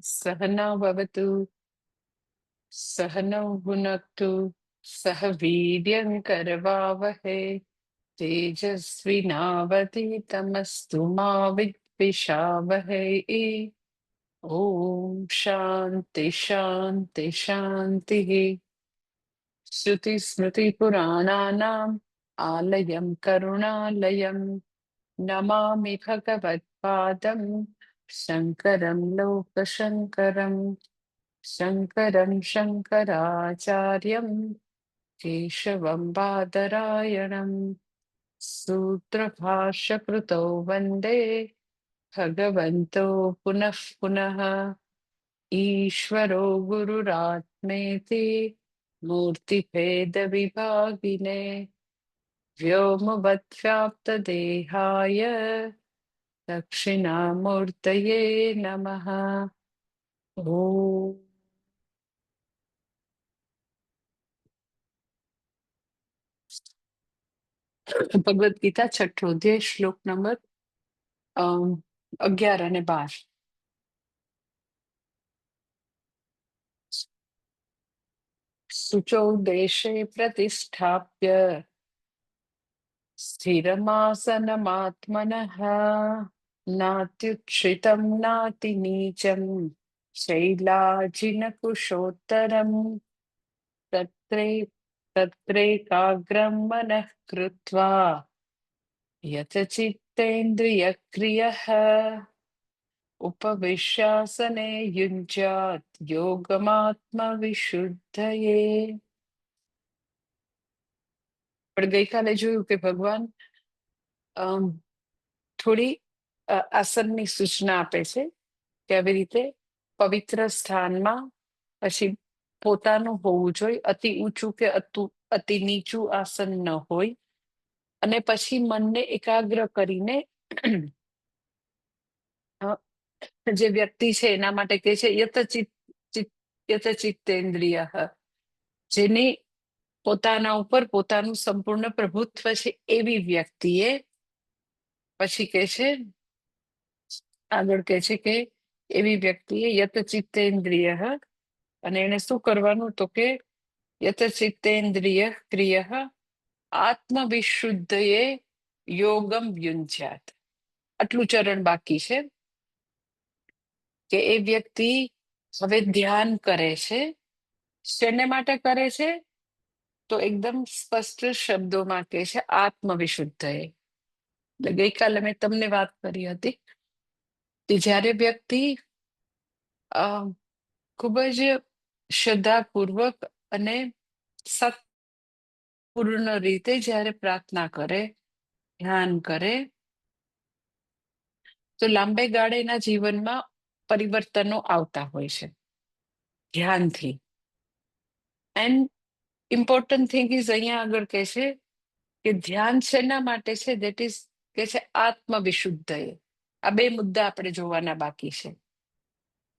सहनौ भवतु, सहनौ भुनक्तु, सह वीर्यं करवावहै, तेजस्विनावधीतमस्तु मा विद्विषावहै। ॐ शान्ति शान्ति शान्तिः। श्रुतिस्मृतिपुराणानाम् आलयं करुणालयं नमामि भगवत्पादं शङ्करं लोकशङ्करम्। शङ्करं शङ्कराचार्यं केशवं बादरायणं सूत्रभाष्यकृतौ वन्दे भगवन्तो पुनः पुनः। ईश्वरो गुरुरात्मेति मूर्तिभेदविभागिने व्योमवद्व्याप्तदेहाय दक्षिणामूर्तये नमः। ॐ ભગવદ્ ગીતા છઠ્ઠો અધ્યાય શ્લોક નંબર 11 અને 12. શુચૌ દેશે પ્રતિષ્ઠાપ્ય સ્થિરમાસનમાત્મનઃ નાત્યુચ્છ્રિતં નાતિનીચં શૈલાજીનકુશોત્તરં તત્રે તત્રેકાગ્રં મનઃ કૃત્વા यतचित्तेन्द्रियक्रियः उपविश्यासने युञ्ज्यात् યોગમાત્મવિશુદ્ધયે. પણ ગઈકાલે જોયું કે ભગવાન થોડી આસનની સૂચના આપે છે કે આવી રીતે પવિત્ર સ્થાનમાં પછી પોતાનું હોવું જોઈએ, અતિ ઊંચું કે અતિ નીચું આસન ન હોય, અને પછી મનને એકાગ્ર કરીને જે વ્યક્તિ છે એના માટે કે છે યતચિત્તેન્દ્રિય, જેની પોતાના ઉપર પોતાનું સંપૂર્ણ પ્રભુત્વ છે એવી વ્યક્તિએ પછી કે છે, આગળ કે છે કે એવી વ્યક્તિએ યતચિત્તેન્દ્રિય, અને એને શું કરવાનું તો કે યતચિત્તેન્દ્રિય ક્રિય આત્મવિશુદ્ધયે યોગમ યુંજ્યાત. આટલું ચરણ બાકી છે કે એ વ્યક્તિ હવે ધ્યાન કરે છે. શેને માટે કરે છે તો એકદમ સ્પષ્ટ શબ્દોમાં કહે છે આત્મવિશુદ્ધયે. એટલે ગઈકાલે મેં તમને વાત કરી હતી કે જ્યારે વ્યક્તિ ખૂબ જ શ્રદ્ધાપૂર્વક અને સત્પૂર્ણ રીતે જ્યારે પ્રાર્થના કરે, ધ્યાન કરે, તો લાંબે ગાળેના જીવનમાં પરિવર્તનો આવતા હોય છે ધ્યાનથી. એન્ડ ઇમ્પોર્ટન્ટ થિંગ ઇઝ અહીંયા આગળ કહે છે કે ધ્યાન શેના માટે છે? દેટ ઇઝ કે છે આત્મવિશુદ્ધયે. આ બે મુદ્દા આપણે જોવાના બાકી છે.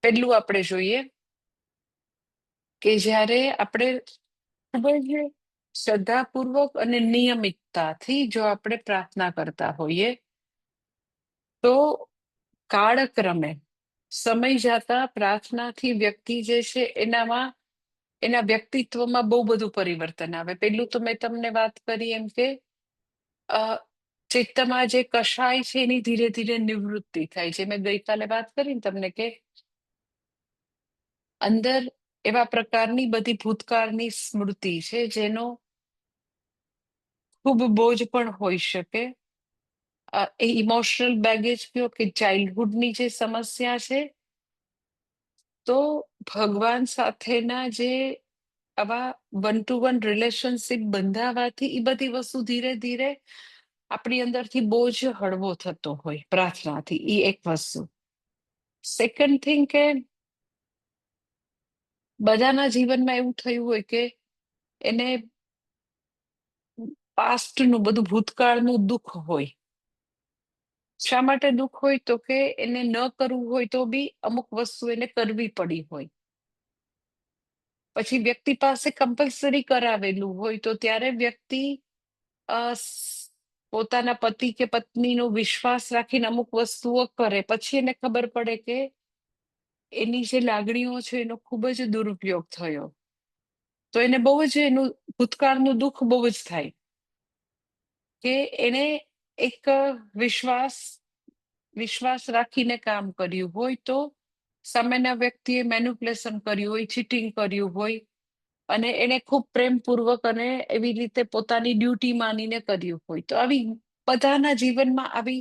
પહેલું આપણે જોઈએ કે જ્યારે આપણે ખૂબ જ શ્રદ્ધાપૂર્વક અને નિયમિતતાથી જો આપણે પ્રાર્થના કરતા હોઈએ તો કાળક્રમે સમય જતા પ્રાર્થનાથી વ્યક્તિ જે છે એના વ્યક્તિત્વમાં બહુ બધું પરિવર્તન આવે. પેલું તો મેં તમને વાત કરી એમ કે ચિત્તમાં જે કષાય છે એની ધીરે ધીરે નિવૃત્તિ થાય છે. મેં ગઈકાલે વાત કરી ને તમને કે અંદર એવા પ્રકારની બધી ભૂતકાળની સ્મૃતિ છે જેનો ખૂબ બોજ પણ હોઈ શકે. એ ઇમોશનલ બેગેજ કયો કે ચાઇલ્ડહુડની જે સમસ્યા છે, તો ભગવાન સાથેના જે આવા વન ટુ વન રિલેશનશીપ બંધાવાથી એ બધી વસ્તુ ધીરે ધીરે આપણી અંદરથી બોજ હળવો થતો હોય પ્રાર્થનાથી. એ એક વસ્તુ. સેકન્ડ થિંગ કે બધાના જીવનમાં એવું થયું હોય કે એને પાસ્ટનું બધું ભૂતકાળનું દુઃખ હોય. શા માટે દુઃખ હોય તો કે એને ન કરવું હોય તો બી અમુક વસ્તુ એને કરવી પડી હોય. પછી વ્યક્તિ પાસે કમ્પલસરી કરાવેલું હોય તો ત્યારે વ્યક્તિ પોતાના પતિ કે પત્નીનો વિશ્વાસ રાખીને અમુક વસ્તુઓ કરે, પછી એને ખબર પડે કે એની જે લાગણીઓ છે એનો ખૂબ જ દુરુપયોગ થયો, તો એને બહુ જ એનું ભૂતકાળનું દુઃખ બહુ જ થાય કે એને એક વિશ્વાસ વિશ્વાસ રાખીને કામ કર્યું હોય, તો સામેના વ્યક્તિએ મેન્યુપ્યુલેશન કર્યું હોય, ચીટિંગ કર્યું હોય, અને એને ખૂબ પ્રેમપૂર્વક અને એવી રીતે પોતાની ડ્યુટી માનીને કર્યું હોય, તો આવી બધાના જીવનમાં આવી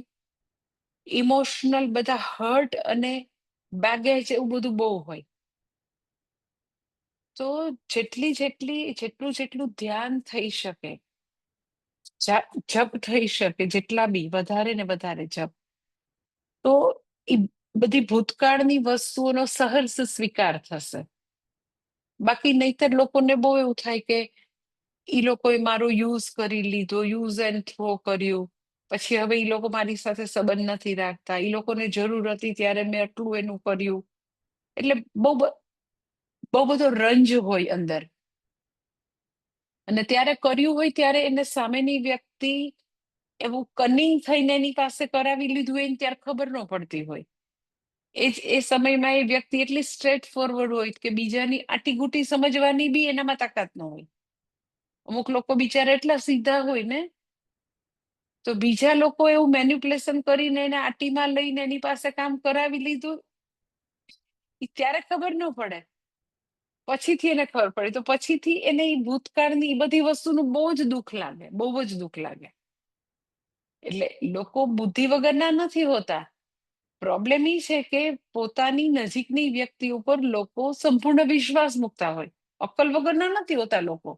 ઇમોશનલ બધા હર્ટ અને બેગેજ એવું બધું બહુ હોય. તો જેટલું જેટલું ધ્યાન થઈ શકે, જપ થઈ શકે, જેટલા બી વધારે ને વધારે જપ, તો એ બધી ભૂતકાળની વસ્તુઓનો સહર્ષ સ્વીકાર થશે. બાકી નહીતર લોકોને બહુ એવું થાય કે ઈ લોકોએ મારો યુઝ કરી લીધો, યુઝ એન્ડ થ્રો કર્યું, પછી હવે ઈ લોકો મારી સાથે સંબંધ નથી રાખતા, ઈ લોકોને જરૂર હતી ત્યારે મેં આટલું એનું કર્યું, એટલે બહુ બધો રંજ હોય અંદર. અને ત્યારે કર્યું હોય ત્યારે એને સામેની વ્યક્તિ એવું કનિંગ થઈને એની પાસે કરાવી લીધું હોય ને ત્યારે ખબર ન પડતી હોય. એ સમયમાં એ વ્યક્તિ એટલી સ્ટ્રેટ ફોરવર્ડ હોય કે બીજાની આટીગુટી સમજવાની બી એનામાં તાકાત ન હોય. અમુક લોકો બિચારા એટલા સીધા હોય ને, તો બીજા લોકો એવું મેન્યુપ્યુલેશન કરીને એને આટીમાં લઈને એની પાસે કામ કરાવી લીધું, ત્યારે ખબર ન પડે, પછીથી એને ખબર પડે, તો પછીથી એને એ ભૂતકાળની બધી વસ્તુનું બહુ જ દુઃખ લાગે, બહુ જ દુઃખ લાગે. એટલે લોકો બુદ્ધિ વગરના નથી હોતા. પ્રોબ્લેમ એ છે કે પોતાની નજીકની વ્યક્તિ ઉપર લોકો સંપૂર્ણ વિશ્વાસ મૂકતા હોય, અક્કલ વગરના નથી હોતા લોકો.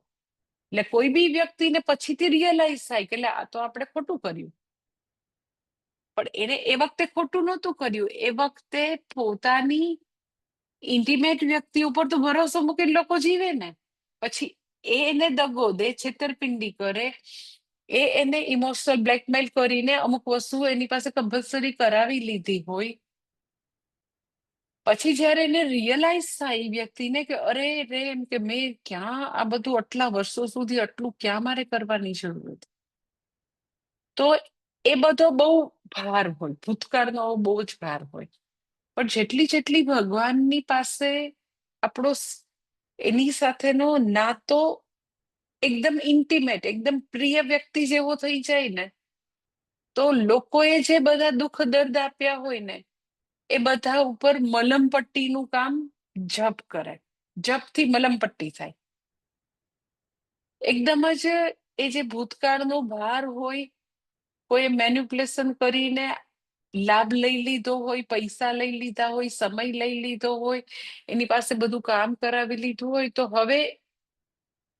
એટલે કોઈ બી વ્યક્તિને પછીથી રિયલાઇઝ થાય કે આ તો આપણે ખોટું કર્યું, પણ એને એ વખતે ખોટું નહોતું કર્યું, એ વખતે પોતાની ઇન્ટિમેટ વ્યક્તિ ઉપર તો ભરોસો મૂકીને લોકો જીવે ને, પછી એને દગો દે, છેતરપિંડી કરે, એને ઇમોશનલ બ્લેકમેલ કરીને અમુક વસ્તુ એની પાસે કમ્પલસરી કરાવી લીધી હોય, પછી જયારે એને રિયલાઇઝ થાય એ વ્યક્તિને કે અરે રે, એમ કે મેં ક્યાં આ બધું આટલા વર્ષો સુધી આટલું ક્યાં મારે કરવાની જરૂર હતી, તો એ બધો બહુ ભાર હોય, ભૂતકાળનો બહુ જ ભાર હોય. પણ જેટલી ભગવાનની પાસે આપણો એની સાથેનો નાતો એકદમ ઇન્ટિમેટ, એકદમ પ્રિય વ્યક્તિ જેવો થઈ જાય ને, તો લોકોએ જે બધા દુઃખ દર્દ આપ્યા હોય ને, એ બધા ઉપર મલમપટ્ટીનું કામ જપ કરે, જપથી મલમપટ્ટી થાય. એકદમ જ એ જે ભૂતકાળનો ભાર હોય, કોઈ મેન્યુપ્યુલેશન કરીને લાભ લઈ લીધો હોય, પૈસા લઈ લીધા હોય, સમય લઈ લીધો હોય, એની પાસે બધું કામ કરાવી લીધું હોય, તો હવે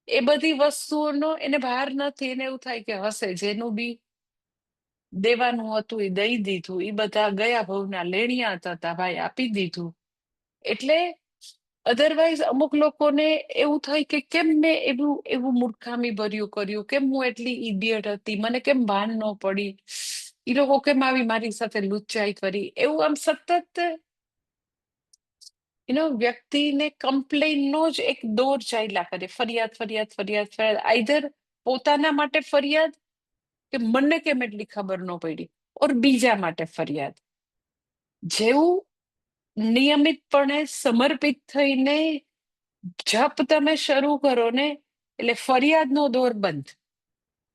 એ બધી વસ્તુઓનો એને ભાર નથી. એને એવું થાય કે હશે, જેનું બી દેવાનું હતું એ દઈ દીધું, એ બધા ગયા ભવના લેણિયા હતા ભાઈ, આપી દીધું. એટલે અધરવાઇઝ અમુક લોકોને એવું થાય કે કેમ મેં એવું એવું મૂર્ખામી ભર્યું કર્યું, કેમ હું એટલી ઇડિયટ હતી, મને કેમ ભાન ન પડી, એ લોકો કેમ આવી મારી સાથે લુચ્ચાઈ કરી, એવું આમ સતત વ્યક્તિને કમ્પ્લેનનો જ એક દોર ચાલ્યા કરે, ફરિયાદ ફરિયાદ ફરિયાદ ફરિયાદ, આઈધર પોતાના માટે ફરિયાદ કે મને કેમ એટલી ખબર ન પડી, ઓર બીજા માટે ફરિયાદ. જેવું નિયમિતપણે સમર્પિત થઈને જપ તમે શરૂ કરો ને, એટલે ફરિયાદનો દોર બંધ.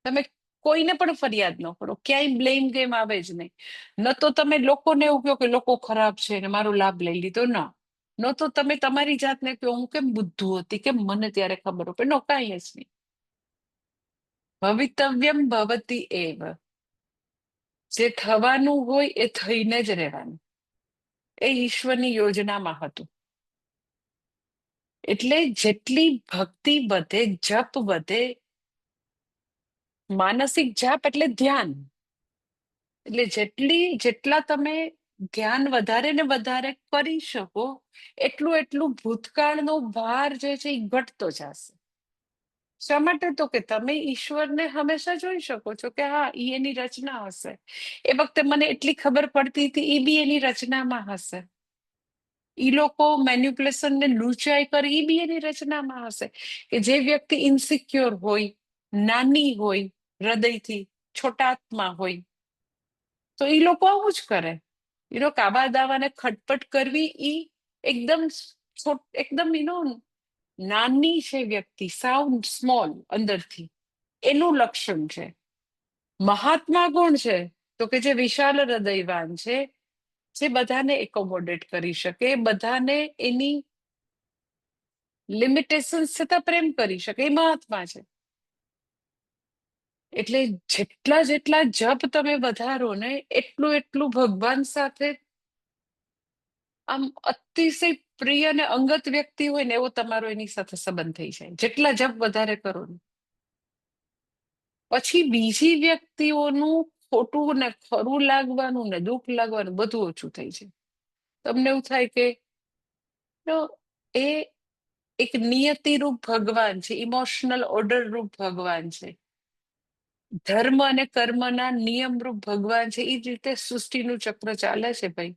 તમે કોઈને પણ ફરિયાદ ન કરો, ક્યાંય બ્લેમ ગેમ આવે જ નહીં. ન તો તમે લોકોને એવું કહો કે લોકો ખરાબ છે ને મારો લાભ લઈ લીધો, ના. ન તો તમે તમારી જાતને કહો હું કેમ બુદ્ધુ હતી, કેમ મને ત્યારે ખબર પડે, નો, કાંઈ જ નહીં. ભવિતવ્યમ ભવતી એવ, જે થવાનું હોય એ થઈને જ રહેવાનું, એ ઈશ્વરની યોજનામાં હતું. એટલે જેટલી ભક્તિ વધે, જપ વધે, માનસિક જાપ એટલે ધ્યાન, એટલે જેટલા તમે ધ્યાન વધારે ને વધારે કરી શકો, એટલું ભૂતકાળનો ભાર જે છે એ ઘટતો જશે. શા માટે? તો કે તમે ઈશ્વરને હંમેશા જોઈ શકો છો કે હા, ઈ એની રચના હશે, એ વખતે મને એટલી ખબર પડતી હતી, એ બી એની રચનામાં હશે. ઈ લોકો મેન્યુપ્યુલેશન ને લૂંચાઈ કરે, એ બી એની રચનામાં હશે. કે જે વ્યક્તિ ઇન્સિક્યોર હોય, નાની હોય હૃદયથી, છોટા આત્મા હોય તો એ લોકો આવું જ કરે. કાબા દાવાને ખટપટ કરવી ઈ એકદમ એકદમ નાની છે વ્યક્તિ, સાવ સ્મોલ અંદરથી, એનું લક્ષણ છે. મહાત્મા કોણ છે? તો કે જે વિશાળ હૃદયવાન છે, જે બધાને એકોમોડેટ કરી શકે, બધાને એની લિમિટેશન છતાં પ્રેમ કરી શકે, એ મહાત્મા છે. એટલે જેટલા જેટલા જપ તમે વધારો ને એટલું એટલું ભગવાન સાથે આમ અતિશય પ્રિય અને અંગત વ્યક્તિ હોય ને એવો તમારો એની સાથે સંબંધ થઈ જાય, જેટલા જપ વધારે કરો ને. પછી બીજી વ્યક્તિઓનું ખોટું ને ખરું લાગવાનું ને દુઃખ લાગવાનું બધું ઓછું થઈ જાય. તમને એવું થાય કે એ એક નિયતિ રૂપ ભગવાન છે, ઇમોશનલ ઓર્ડર રૂપ ભગવાન છે, ધર્મ અને કર્મના નિયમરૂપ ભગવાન છે. એ જ રીતે સૃષ્ટિનું ચક્ર ચાલે છે ભાઈ.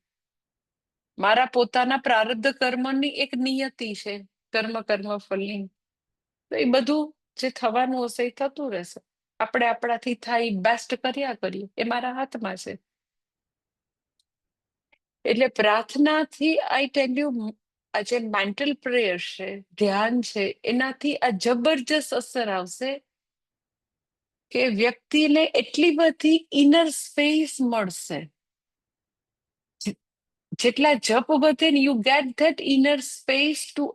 મારા પોતાના પ્રારબ્ધ કર્મની એક નિયતિ છે, કર્મ કર્મ ફલની. તો એ બધું જે થવાનું હશે એ થતું રહેશે. આપણે આપણાથી થાય બેસ્ટ કર્યા કરીએ, એ મારા હાથમાં છે. એટલે પ્રાર્થનાથી આઈ ટેલ યુ, આ જે મેન્ટલ પ્રેયર છે, ધ્યાન છે, એનાથી આ જબરજસ્ત અસર આવશે કે વ્યક્તિને એટલી બધી ઇનર સ્પેસ મળશે. જેટલા જપ વધે ને you get that inner space to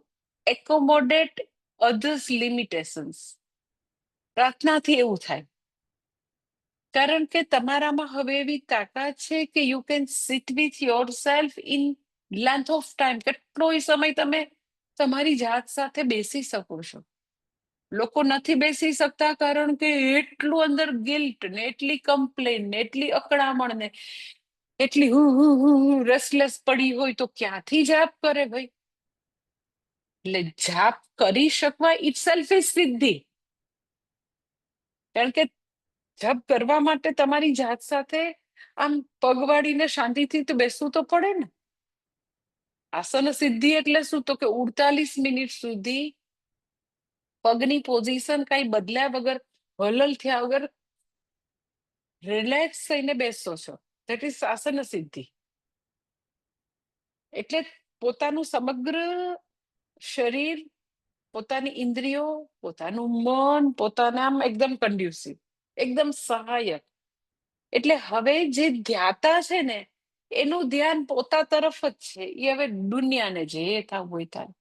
accommodate others limitations. પ્રાર્થનાથી એવું થાય, કારણ કે તમારામાં હવે એવી તાકાત છે કે you can sit with yourself in length of time. કેટલોય સમય તમે તમારી જાત સાથે બેસી શકો છો. લોકો નથી બેસી શકતા કારણ કે એટલું અંદર ગિલ્ટ ને એટલી કમ્પ્લેન ને એટલી અકળામણ ને એટલી રેસ્ટલેસ પડી હોય તો ક્યાંથી જાપ કરે ભાઈ. એટલે જાપ કરી શકવા ઇટ સેલ્ફ ઇઝ સિદ્ધિ. કારણ કે જપ કરવા માટે તમારી જાત સાથે આમ પગવાળીને શાંતિથી તો બેસવું તો પડે ને. આસન સિદ્ધિ એટલે શું? તો કે 48 મિનિટ સુધી પગની પોઝિશન કઈ બદલ્યા વગર, હલલ થયા વગર રિલેક્સ થઈને બેસો છો, ધેટ ઇઝ આસન સિદ્ધિ. એટલે પોતાનું સમગ્ર શરીર, પોતાની ઇન્દ્રિયો, પોતાનું મન, પોતાના આમ એકદમ કન્ડ્યુસિવ, એકદમ સહાયક. એટલે હવે જે ધ્યાતા છે ને એનું ધ્યાન પોતા તરફ જ છે. એ હવે દુનિયાને જે થવું હોય થાય,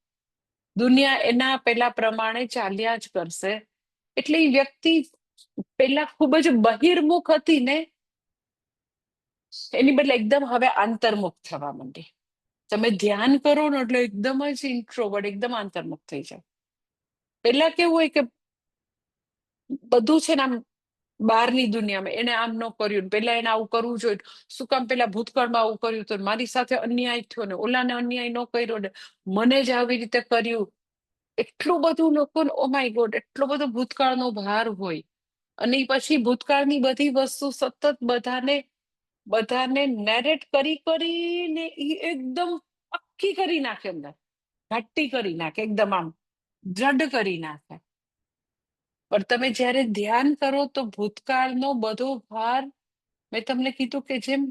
દુનિયા એના પેલા પ્રમાણે ચાલ્યા જ કરશે. એટલે એ વ્યક્તિ પેલા ખૂબ જ બહિર્મુખ હતી ને, એની બદલે એકદમ હવે આંતરમુખ થવા માંડી. તમે ધ્યાન કરો ને એટલે એકદમ જ ઇન્ટ્રોવર્ટ, એકદમ આંતરમુખ થઈ જાય. પેલા કેવું હોય કે બધું છે ને આમ બહારની દુનિયામાં એને આમ ન કર્યું, પેલા એને આવું કરવું જોઈએ, શું કામ પેલા ભૂતકાળમાં આવું કર્યું તો મારી સાથે અન્યાય થયો ને ઓલાને અન્યાય ન કર્યો ને મને જ આવી રીતે કર્યું. એટલું બધું લોકોને ઓ માય ગોડ, એટલો બધો ભૂતકાળનો ભાર હોય. અને પછી ભૂતકાળની બધી વસ્તુ સતત બધાને નેરેટ કરીને એકદમ પક્કી કરી નાખે, અંદર ઘાટી કરી નાખે, એકદમ આમ દ્રઢ કરી નાખે. પણ તમે જ્યારે ધ્યાન કરો તો ભૂતકાળનો બધો ભાર, મેં તમને કીધું કે જેમ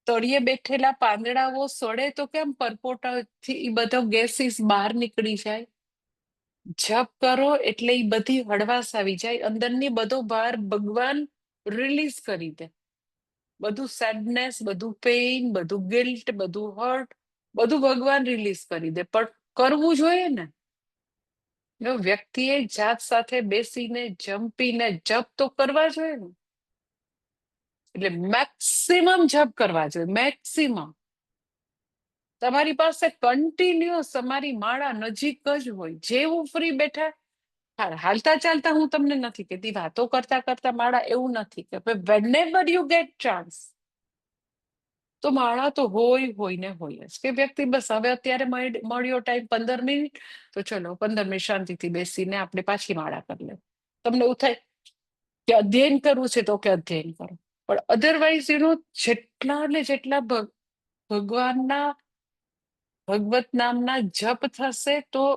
તળિયે બેઠેલા પાંદડાઓ સડે તો કેમ પરપોટાથી એ બધો ગેસીસ બહાર નીકળી જાય. જપ કરો એટલે એ બધી હળવાશ આવી જાય, અંદરની બધો ભાર ભગવાન રિલીઝ કરી દે. બધું સેડનેસ, બધું પેઇન, બધું ગિલ્ટ, બધું હર્ટ, બધું ભગવાન રિલીઝ કરી દે. પણ કરવું જોઈએ ને. વ્યક્તિએ જાત સાથે બેસીને જંપીને જપ તો કરવા જોઈએ ને. એટલે મેક્સિમમ જપ કરવા જોઈએ, મેક્સિમમ. તમારી પાસે કન્ટિન્યુઅસ તમારી માળા નજીક જ હોય. જેવું ફ્રી બેઠા, હાલતા ચાલતા હું તમને નથી કહેતી, વાતો કરતા કરતા માળા, એવું નથી કે whenever you get chance તો માળા તો હોય ને હોય જ. કે વ્યક્તિ બસ હવે અત્યારે મળ્યો ટાઈમ 15 મિનિટ, તો ચલો 15 મિનિટ શાંતિથી બેસીને આપણે પાછી માળા કરી લે. તમને એવું થાય કે અધ્યયન કરવું છે તો કે અધ્યયન કરો, પણ અધરવાઇઝ જેટલા ને જેટલા ભગવાનના ભગવત નામના જપ થશે તો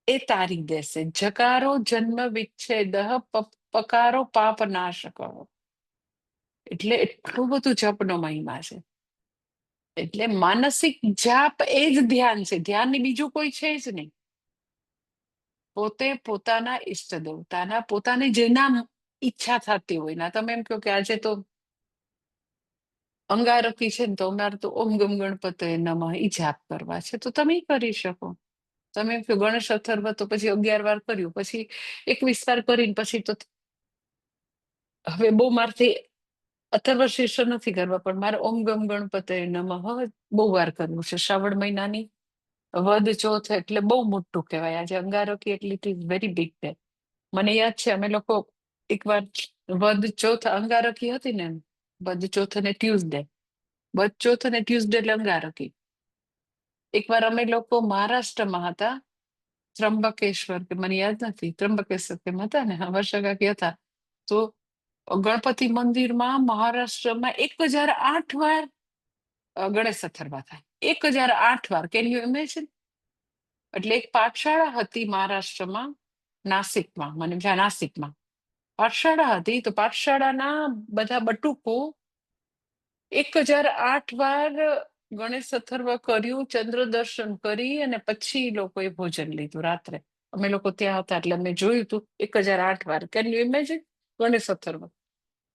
એ તારી દેશે. જકારો જન્મ વિચ્છેદ, પકારો પાપ નાશ કરો. એટલે એટલું બધું જપનો મહિમા છે. એટલે માનસિક જાપ એ જ ધ્યાન છે. ધ્યાન બીજું કોઈ છે જ નહીં. પોતે પોતાના ઈષ્ટ દેવતાના, પોતાને જેના ઈચ્છા થતી હોય ના, તમે એમ કહો કે આજે તો અંગારકી છે ને તો અમારે તો ઓમ ગમ ગણપતે નમઃ ઈ જાપ કરવા છે, તો તમે કરી શકો. તમે એમ કહો ગણેશ અથર્વ તો પછી 11 વાર કર્યું, પછી 21 વાર કરીને પછી તો હવે બહુ મારથી અથર્વ શીર્ષ નથી કરવા, પણ મારે ઓમ ગમ ગણપતે નમઃ બહુ વાર કરવું છે. શ્રાવણ મહિનાની વદ ચોથ એટલે બહુ મોટું કહેવાય. આજે અંગારકી એટલે it is very big day. મને યાદ છે અમે લોકો એકવાર વદ ચોથ અંગારકી હતી ને, વદ ચોથ અને ટ્યુઝડે, વદ ચોથ અને ટ્યુઝડે એટલે અંગારકી. એકવાર અમે લોકો મહારાષ્ટ્રમાં હતા, ત્રંબકેશ્વર કે મને યાદ નથી, ત્રંબકેશ્વર કેમ હતા ને, વર્ષગાંઠી હતા. તો ગણપતિ મંદિરમાં મહારાષ્ટ્રમાં 1008 વાર ગણેશ અથર્વા થાય. 1008 વાર. Can you imagine? એટલે એક પાઠશાળા હતી મહારાષ્ટ્રમાં, નાસિકમાં, મને જ્યાં નાસિકમાં પાઠશાળા હતી, તો પાઠશાળાના બધા બટુકો 1008 વાર ગણેશ અથર્વ કર્યું, ચંદ્ર દર્શન કરી અને પછી લોકોએ ભોજન લીધું રાત્રે. અમે લોકો ત્યાં હતા એટલે અમે જોયું હતું 1008 વાર. Can you imagine? Ganesh Atharva.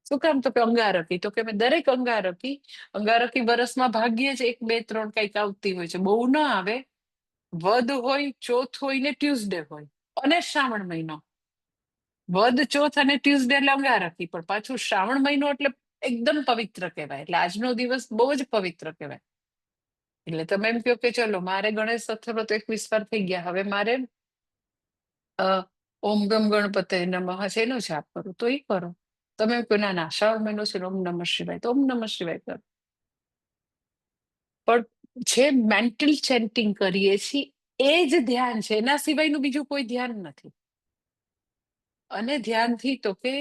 શું કામ? તો કે અંગારકી. તો કે દરેક અંગારકી વર્ષમાં ભાગ્યે જ 1, 2, 3 કઈક આવતી હોય છે, બહુ ના આવે. વદ હોય, ચોથ હોય ને ટ્યુઝડે હોય, અને શ્રાવણ મહિનો. વદ ચોથ અને ટ્યુઝડે એટલે અંગારકી, પણ પાછું શ્રાવણ મહિનો એટલે એકદમ પવિત્ર કહેવાય. એટલે આજનો દિવસ બહુ જ પવિત્ર કહેવાય. એટલે તમે એમ કહો કે ચલો મારે ગણેશ અથર્વ તો 21 વાર થઈ ગયા, હવે મારે ઓમ ગમ ગણપતે નમઃ છે એનો જાપ કરું, તો એ કરો. તમે એમ કહો ના ના શ્રાવણ મહિનો છે ઓમ નમઃ શિવાય, તો ઓમ નમઃ શિવાય કરો. પણ જે મેન્ટલ ચેન્ટિંગ કરીએ છીએ એ જ ધ્યાન છે, એના સિવાયનું બીજું કોઈ ધ્યાન નથી. અને ધ્યાનથી તો કે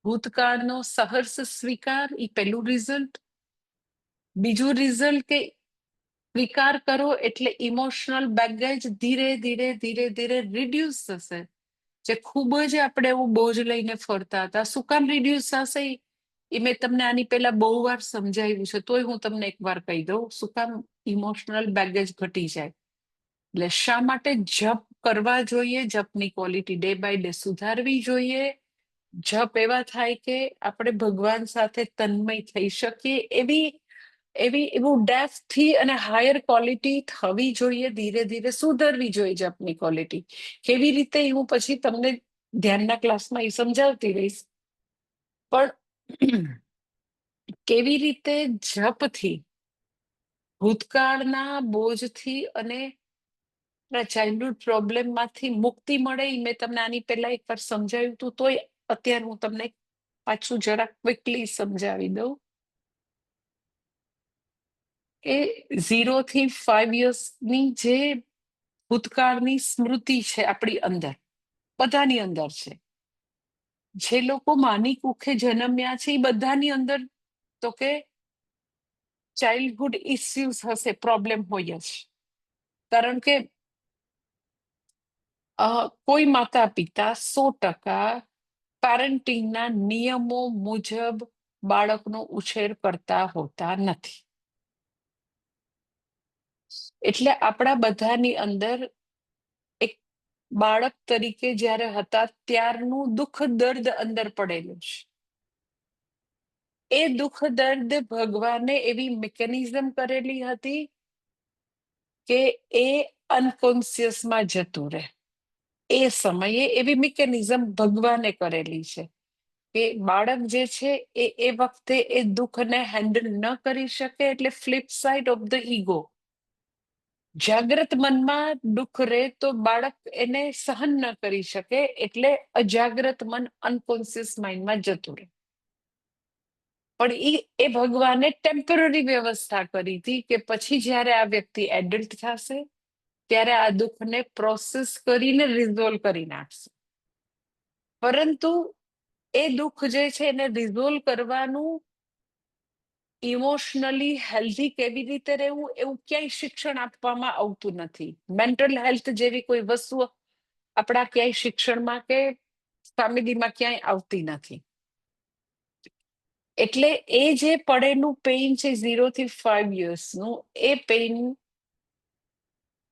ભૂતકાળનો સહર્ષ સ્વીકાર, એ પહેલું રિઝલ્ટ. બીજું રિઝલ્ટ કે સ્વીકાર કરો એટલે ઇમોશનલ બેગેજ ધીરે ધીરે ધીરે ધીરે રિડ્યુસ થશે. જે ખૂબ જ આપણે એવું બોજ લઈને ફરતા હતા, શું કામ રિડ્યુસ થશે એ મેં તમને આની પહેલા બહુ વાર સમજાવ્યું છે, તોય હું તમને એક વાર કહી દઉં. શું કામ ઇમોશનલ બેગેજ ઘટી જાય? એટલે શા માટે જપ કરવા જોઈએ? જપની ક્વોલિટી ડે બાય ડે સુધારવી જોઈએ. જપ એવા થાય કે આપણે ભગવાન સાથે તન્મય થઈ શકીએ, એવું ડેપ્થથી અને હાયર ક્વોલિટી થવી જોઈએ. ધીરે ધીરે સુધરવી જોઈએ જપની ક્વોલિટી. કેવી રીતે એ હું પછી તમને ધ્યાનના ક્લાસમાં એ સમજાવતી રહીશ. પણ કેવી રીતે જપથી ભૂતકાળના બોજથી અને ચાઇલ્ડહુડ પ્રોબ્લેમમાંથી મુક્તિ મળે, એ મેં તમને આની પહેલા એકવાર સમજાવ્યું હતું, તોય અત્યારે હું તમને પાછું જરા ક્વિકલી સમજાવી દઉં કે 0 થી 5 યર્સની જે ભૂતકાળની સ્મૃતિ છે આપણી અંદર, બધાની અંદર છે. જે લોકો માની કુખે જન્મ્યા છે એ બધાની અંદર તો કે ચાઇલ્ડહુડ ઇસ્યુઝ હશે, પ્રોબ્લેમ હોય જ. કારણ કે કોઈ માતા પિતા 100% પેરેન્ટિંગના નિયમો મુજબ બાળકનો ઉછેર કરતા હોતા નથી. એટલે આપણા બધાની અંદર એક બાળક તરીકે જ્યારે હતા ત્યારનું દુઃખ દર્દ અંદર પડેલું છે. એ દુઃખ દર્દ ભગવાને એવી મિકેનિઝમ કરેલી હતી કે એ અનકોન્શિયસમાં જતું રહે. એ સમયે એવી મિકેનિઝમ ભગવાને કરેલી છે કે બાળક જે છે એ વખતે એ દુઃખને હેન્ડલ ન કરી શકે, એટલે flip side of the ego. જાગ્રત મનમાં દુઃખ રહે તો બાળક એને સહન ન કરી શકે, એટલે અજાગ્રત મન અનકોન્શિયસ માઇન્ડમાં જતું રહે. પણ એ ભગવાને ટેમ્પરરી વ્યવસ્થા કરી હતી કે પછી જ્યારે આ વ્યક્તિ એડલ્ટ થશે ત્યારે આ દુઃખને પ્રોસેસ કરીને રિઝોલ્વ કરી નાખશે. પરંતુ એ દુઃખ જે છે એને રિઝોલ્વ કરવાનું, ઇમોશનલી હેલ્ધી કેવી રીતે રહેવું, એવું ક્યાંય શિક્ષણ આપવામાં આવતું નથી. મેન્ટલ હેલ્થ જેવી કોઈ વસ્તુ આપણા ક્યાંય શિક્ષણમાં કે ફેમિલીમાં ક્યાંય આવતી નથી. એટલે એ જે પડેલું પેઇન છે 0 થી 5 યર્સનું, એ પેઇન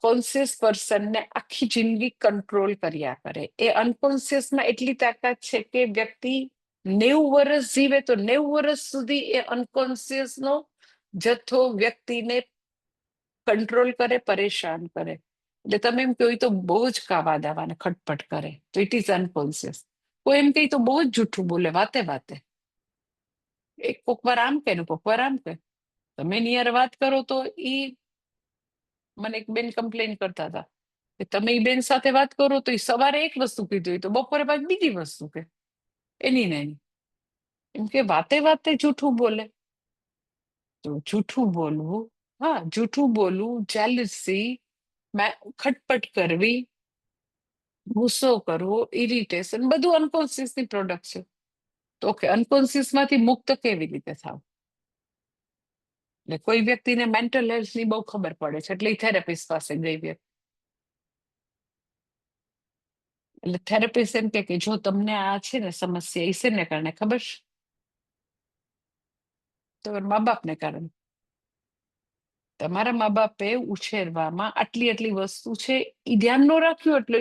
કોન્શિયસ પર્સનને આખી જિંદગી કંટ્રોલ કર્યા કરે. એ અનકોન્શિયસમાં એટલી તાકાત છે કે વ્યક્તિ 90 વર્ષ જીવે તો 90 વર્ષ સુધી એ અનકોન્શિયસનો જથ્થો વ્યક્તિને કંટ્રોલ કરે, પરેશાન કરે. એટલે તમે એમ કહો તો બહુ જ કાવા દાવાને ખટપટ કરે તો ઇટ ઇઝ અનકોન્શિયસ. કોઈ એમ કહે તો બહુ જ જૂઠું બોલે વાતે વાતે. એક કોક વાર આમ કે ને કોક વાર આમ કે. તમે એની યાર વાત કરો તો ઈ મને એક બેન કમ્પ્લેન કરતા હતા કે તમે એ બેન સાથે વાત કરો તો એ સવારે એક વસ્તુ કીધી હોય તો બપોરે બાદ બીજી વસ્તુ કે એની ને એની. એમ કે વાતે વાતે જૂઠું બોલે. તો જૂઠું બોલવું, હા જૂઠું બોલવું, જેલસી, ખટપટ કરવી, ગુસ્સો કરવો, ઇરિટેશન, બધું અનકોન્શિયસ ની પ્રોડક્ટ છે. તો ઓકે, અનકોન્શિયસ માંથી મુક્ત કેવી રીતે થાવ? એટલે કોઈ વ્યક્તિને મેન્ટલ હેલ્થ ની બહુ ખબર પડે છે એટલે થેરેપિસ્ટ પાસે ગઈ વ્યક્તિ. એટલે થેરેપિસ્ટ એમ કે જો તમને આ છે ને સમસ્યા એ શેને કારણે ખબર છે? તમારા મા બાપને કારણે. તમારા મા બાપે ઉછેરવામાં આટલી આટલી વસ્તુ છે એ ધ્યાન ન રાખ્યું એટલે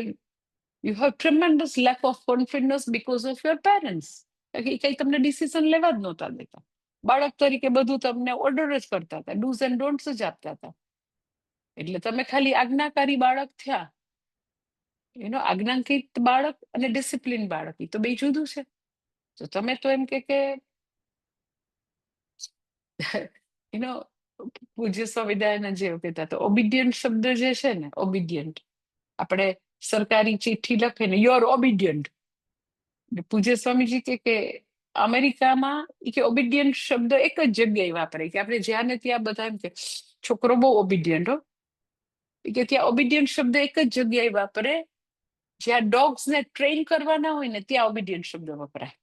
you have tremendous lack of confidence because of your parents. એ કઈ તમને ડિસિઝન લેવા જ નહોતા દેતા. બાળક તરીકે બધું તમને ઓર્ડર જ કરતા હતા, ડૂઝ એન્ડ ડોન્ટ્સ જ આપતા હતા. એટલે તમે ખાલી આજ્ઞાકારી બાળક થયા. આજ્ઞાંકિત બાળક અને ડિસિપ્લિન બાળક એ તો બે જુદું છે. તો તમે તો એમ કે પૂજ્ય સ્વામિનારાયણ જેવું કહેતા હતા ઓબિડિયન્ટ શબ્દ જે છે ને, ઓબિડિયન્ટ, આપણે સરકારી ચિઠ્ઠી લખે ને યોર ઓબિડિયન્ટ. પૂજ્ય સ્વામીજી કે અમેરિકામાં કે ઓબિડિયન્ટ શબ્દ એક જ જગ્યાએ વાપરે કે આપણે જ્યાં ને ત્યાં બધા એમ કે છોકરો બહુ ઓબિડિયન્ટ હો. કે ત્યાં ઓબિડિયન્ટ શબ્દ એક જ જગ્યાએ વાપરે, જ્યાં ડોગ્સને ટ્રેન કરવાના હોય ને ત્યાં ઓબિડિયન્ટ શબ્દ વપરાય.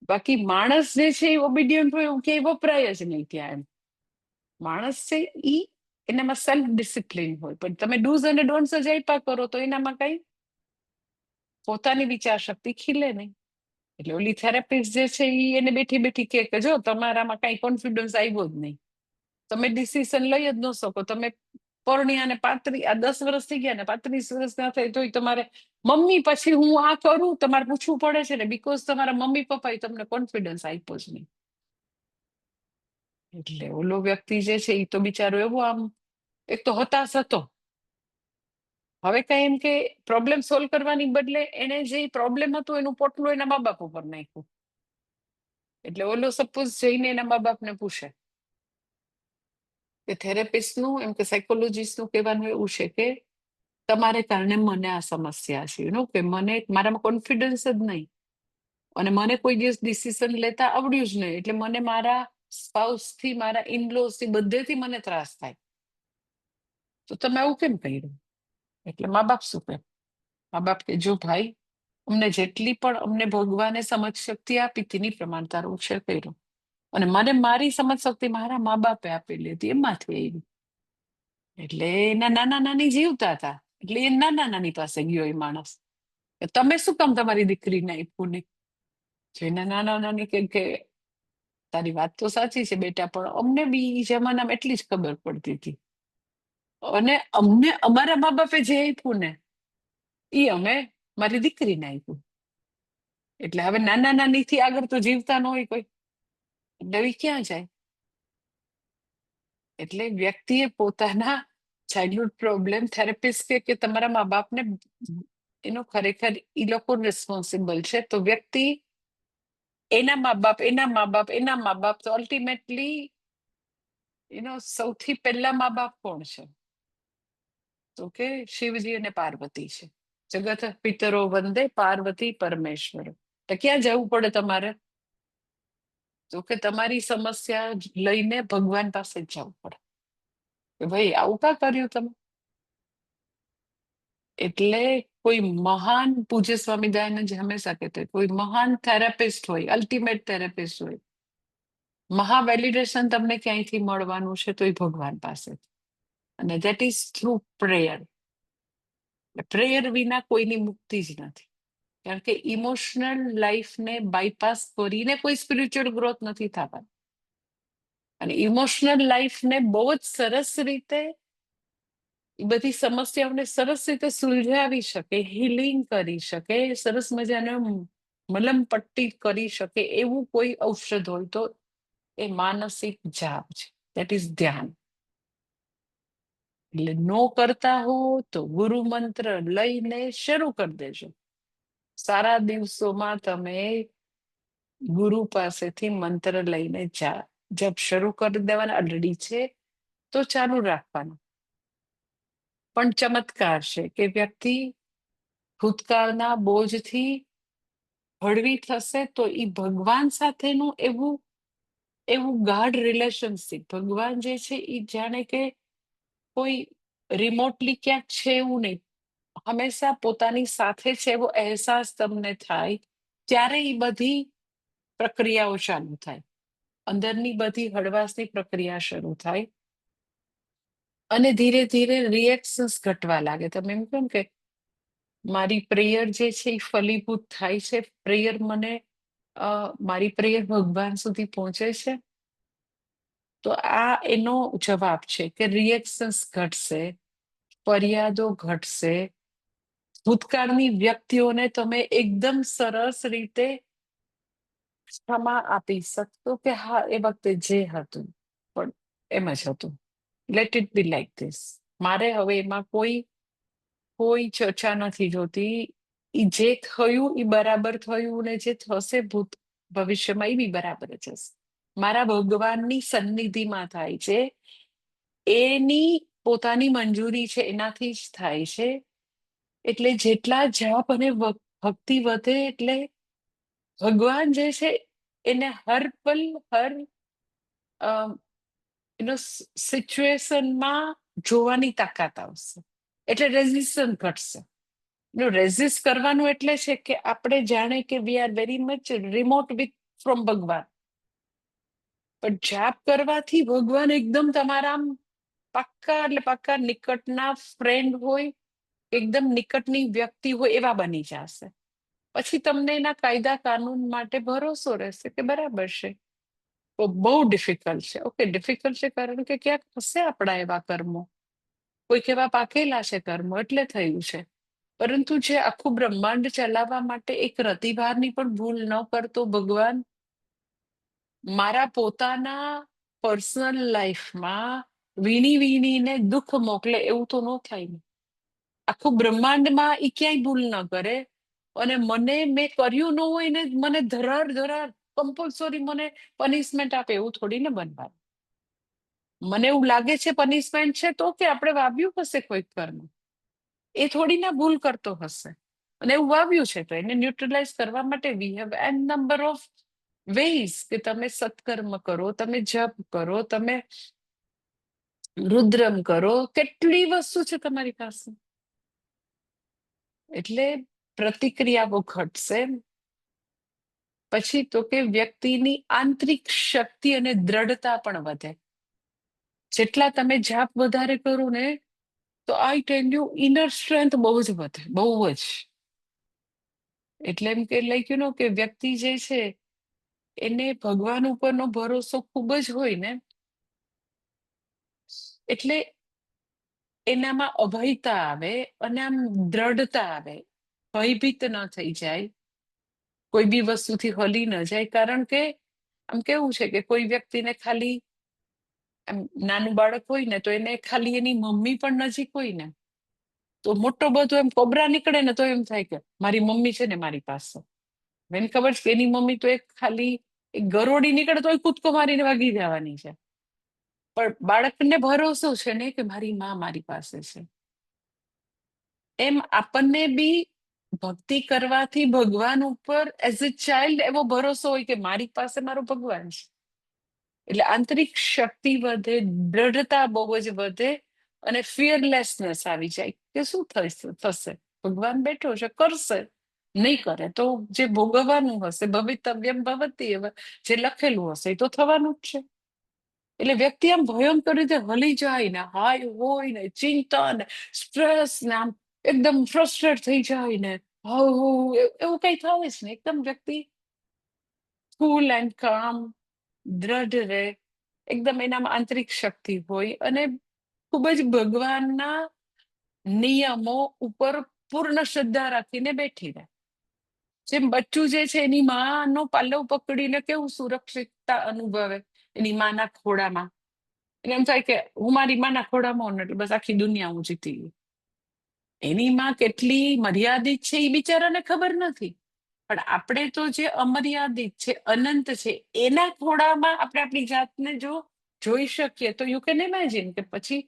બાકી માણસ જે છે એ ઓબિડિયન્ટ હોય એવું ક્યાંય વપરાય જ નહીં ત્યાં. એમ માણસ છે ઈ એનામાં સેલ્ફ ડિસિપ્લિન હોય, પણ તમે ડૂઝ અને ડોન્ટ્સ જ આપ્યા કરો તો એનામાં કઈ પોતાની વિચાર શક્તિ ખીલે નહીં. એટલે ઓલી થેરેપિસ્ટ જે છે એ એને બેઠી બેઠી કે જો તમારામાં કઈ કોન્ફિડન્સ આવ્યો જ નહીં, તમે ડિસિઝન લઈ જ ન શકો. તમે પરણ્યા ને 10 વર્ષ થઈ ગયા ને 35 વર્ષ ના થાય તો તમારે મમ્મી પછી હું આ કરું તમારે પૂછવું પડે છે ને, બીકોઝ તમારા મમ્મી પપ્પાએ તમને કોન્ફિડન્સ આપ્યો જ નહીં. એટલે ઓલો વ્યક્તિ જે છે એ તો બિચારો એવો આમ એક તો હતાશ હતો. હવે કઈ એમ કે પ્રોબ્લેમ સોલ્વ કરવાની બદલે એને જે પ્રોબ્લેમ હતો એનું પોટલું એના મા બાપ ઉપર નાખ્યું. એટલે ઓલો સપોઝ જઈને એના મા બાપને પૂછે કે થેરેપિસ્ટનું એમ કે સાયકોલોજીસ્ટનું કહેવાનું એવું છે કે તમારે કારણે મને આ સમસ્યા છે, કે મને મારામાં કોન્ફિડન્સ જ નહીં અને મને કોઈ દિવસ ડિસિઝન લેતા આવડ્યું જ નહીં, એટલે મને મારા સ્પાઉસ થી, મારા ઇનલોઝ થી, બધેથી મને ત્રાસ થાય. તો તમે આવું કેમ કર્યું? એટલે મા બાપ શું કહે? મા બાપ કે જો ભાઈ, અમને જેટલી પણ અમને ભગવાને સમજ શક્તિ આપી તેની પ્રમાણ તારો ઉછેર કર્યો, અને મને મારી સમજ શક્તિ મારા મા બાપે આપેલી હતી એમાંથી આવી. એટલે એના નાના નાની જીવતા હતા એટલે એ નાના નાની પાસે ગયો એ માણસ. તમે શું કામ તમારી દીકરીને આપ્યું નહીં? એના નાના નાની કે તારી વાત તો સાચી છે બેટા, પણ અમને બી એ જમાનામાં એટલી જ ખબર પડતી હતી, અને અમને અમારા મા બાપે જે આપ્યું ને એ અમે મારી દીકરીને આપ્યું. એટલે હવે નાના નાની થી આગળ તો જીવતા ન હોય કોઈ, એટલે એ ક્યાં જાય? એટલે વ્યક્તિએ પોતાના ચાઇલ્ડહુડ પ્રોબ્લેમ થેરેપિસ્ટ કે તમારા મા બાપને એનો ખરેખર એ લોકો રિસ્પોન્સિબલ છે. તો વ્યક્તિ એના મા બાપ, એના મા બાપ, એના મા બાપ, તો અલ્ટિમેટલી સૌથી પહેલા મા બાપ કોણ છે? તો કે શિવજી અને પાર્વતી છે. જગત પિતરો વંદે પાર્વતી પરમેશ્વર. તો ક્યાં જવું પડે તમારે? તો કે તમારી સમસ્યા લઈને ભગવાન પાસે જ જવું પડે કે ભાઈ આવું કા કર્યું તમે? એટલે કોઈ મહાન, પૂજ્ય સ્વામી દયાનંદ હંમેશા કહેते કોઈ મહાન થેરાપિસ્ટ હોય, અલ્ટિમેટ થેરાપિસ્ટ હોય, મહા વેલિડેશન તમને ક્યાંયથી મળવાનું છે તો એ ભગવાન પાસે, અને that is through prayer. Prayer વિના કોઈની મુક્તિ જ નથી. કારણ કે ઇમોશનલ લાઈફને બાયપાસ કરીને કોઈ સ્પિરિચ્યુઅલ ગ્રોથ નથી થવાની. અને ઇમોશનલ લાઈફને બહુ જ સરસ રીતે એ બધી સમસ્યાઓને સરસ રીતે સુલઝાવી શકે, હિલિંગ કરી શકે, સરસ મજાનો મલમ પટ્ટી કરી શકે એવું કોઈ ઔષધ હોય તો એ માનસિક જાપ છે, દેટ ઇઝ ધ્યાન. એટલે નો કરતા હો તો ગુરુ મંત્ર લઈને શરૂ કરી દેજો. સારા દિવસોમાં તમે ગુરુ પાસેથી મંત્ર લઈને જપ શરૂ કરી દેવાના ઓલરેડી છે તો ચાલુ રાખવાનું. પણ ચમત્કાર છે કે વ્યક્તિ ભૂતકાળના બોજથી હળવી થશે તો એ ભગવાન સાથેનું એવું એવું ગાઢ રિલેશનશીપ, ભગવાન જે છે એ જાણે કે કોઈ રિમોટલી ક્યાંક છે એવું નહીં, હંમેશા પોતાની સાથે છે એવો અહેસાસ તમને થાય. ત્યારે એ બધી પ્રક્રિયાઓ ચાલુ થાય, અંદરની બધી હળવાશની પ્રક્રિયા શરૂ થાય અને ધીરે ધીરે રિએક્શન્સ ઘટવા લાગે. તમે એમ કેમ કે મારી પ્રેયર જે છે એ ફલીભૂત થાય છે, પ્રેયર મને મારી પ્રેયર ભગવાન સુધી પહોંચે છે. તો આ એનો જવાબ છે કે રિએક્શન્સ ઘટશે, ફરિયાદો ઘટશે, ભૂતકાળની વ્યક્તિઓને તમે એકદમ સરસ રીતે ક્ષમા આપી શકતો કે હા એ વખતે જે હતું પણ એમ જ હતું, let it be like this. મારે હવે એમાં કોઈ કોઈ ચર્ચા નથી જોતી. જે થયું એ બરાબર થયું ને જે થશે ભવિષ્યમાં એ બી બરાબર જ હશે. મારા ભગવાનની સન્નિધિમાં થાય છે, એની પોતાની મંજૂરી છે, એનાથી જ થાય છે. એટલે જેટલા જાપ અને ભક્તિ વધે એટલે ભગવાન જે છે એને હર પલ હર એનો સિચ્યુએશનમાં જોવાની તાકાત આવશે. એટલે રેઝિસ્ટન્સ ઘટશે. રેઝિસ્ટ કરવાનું એટલે છે કે આપણે જાણે કે we are very much remote with from ભગવાન. પણ જાપ કરવાથી ભગવાન એકદમ તમારા પાક્કા એટલે પાક્કા નિકટના ફ્રેન્ડ હોય, એકદમ નિકટની વ્યક્તિ હોય એવા બની જશે. પછી તમને એના કાયદા કાનૂન માટે ભરોસો રહેશે કે બરાબર છે. બહુ ડિફિકલ્ટ છે, ઓકે ડિફિકલ્ટ છે કારણ કે ક્યાંક હશે આપણા એવા કર્મો, કોઈક એવા પાકેલા છે કર્મો એટલે થયું છે. પરંતુ જે આખું બ્રહ્માંડ ચલાવવા માટે એક રતિભારની પણ ભૂલ ન કરતો ભગવાન મારા પોતાના પર્સનલ લાઈફમાં વીણી વીણીને દુઃખ મોકલે એવું તો ન થાય ને. આખું બ્રહ્માંડમાં એ ક્યાંય ભૂલ ન કરે અને મને મેં કર્યું ન હોય ને મને ધરાર કમ્પલસરી મને પનિશમેન્ટ આપે એવું થોડી ને બનવાનું. મને એવું લાગે છે પનિશમેન્ટ છે તો કે આપણે વાવ્યું હશે કોઈક કર્મ, એ થોડી ના ભૂલ કરતો હશે અને એવું વાવ્યું છે તો એને ન્યુટ્રલાઇઝ કરવા માટે we have an number of ways કે તમે સત્કર્મ કરો, તમે જપ કરો, તમે રુદ્રમ કરો, કેટલી વસ્તુ છે તમારી પાસે. એટલે પ્રતિક્રિયાઓ ઘટશે. પછી તો કે વ્યક્તિની આંતરિક શક્તિ અને દ્રઢતા પણ વધે. જેટલા તમે જાપ વધારે કરો ને તો આઈ ટેલ યુ ઇનર સ્ટ્રેન્થ બહુ જ વધે, બહુ જ. એટલે એમ કે લાઈક યુ નો કે વ્યક્તિ જે છે એને ભગવાન ઉપરનો ભરોસો ખૂબ જ હોય ને એટલે એનામાં અભયતા આવે અને આમ દ્રઢતા આવે, ભયભીત ન થઈ જાય, કોઈ બી વસ્તુથી હલી ન જાય. કારણ કે આમ કેવું છે કે કોઈ વ્યક્તિને ખાલી નાનું બાળક હોય ને તો એને ખાલી એની મમ્મી પણ નજીક હોય ને તો મોટો બધો એમ કોબરા નીકળે ને તો એમ થાય કે મારી મમ્મી છે ને મારી પાસે. એને ખબર છે કે એની મમ્મી તો એક ખાલી એક ગરોડી નીકળે તો કૂદકો મારીને વાગી જવાની છે. પણ બાળકને ભરોસો છે ને કે મારી માં મારી પાસે છે. એમ આપણને બી ભક્તિ કરવાથી ભગવાન ઉપર એઝ અ ચાઇલ્ડ એવો ભરોસો હોય કે મારી પાસે મારો ભગવાન છે. એટલે આંતરિક શક્તિ વધે, દ્રઢતા બહુ જ વધે અને ફિયરલેસનેસ આવી જાય કે શું થશે, ભગવાન બેઠો છે કરશે, નહીં કરે તો જે ભોગવવાનું હશે ભવિતવ્યમ ભવતી એવ, જે લખેલું હશે એ તો થવાનું જ છે. એટલે વ્યક્તિ આમ ભયંકર રીતે હલી જાય ને, હાય હોય ને, ચિંતા ને, સ્ટ્રેસ ને, આમ એકદમ ફ્રસ્ટ્રેટ થઈ જાય ને એવું કઈ થાય જ ને. એકદમ વ્યક્તિ કુલ એન્ડ કામ, દ્રઢ રહે, એકદમ એનામાં આંતરિક શક્તિ હોય અને ખૂબ જ ભગવાનના નિયમો ઉપર પૂર્ણ શ્રદ્ધા રાખીને બેઠી રહે. જેમ બચ્ચું જે છે એની માનો પાલવ પકડીને કેવું સુરક્ષિતતા અનુભવે એની માના ખોળામાં. એને એમ થાય કે હું મારી માના ખોળામાં હોઉં ને એટલે બસ આખી દુનિયા હું જીતી ગઈ. એની માં કેટલી મર્યાદિત છે એ બિચારાને ખબર નથી. પણ આપણે તો જે અમર્યાદિત છે, અનંત છે, એના ખોળામાં આપણે આપણી જાતને જો જોઈ શકીએ તો યુ કેન ઇમેજિન કે પછી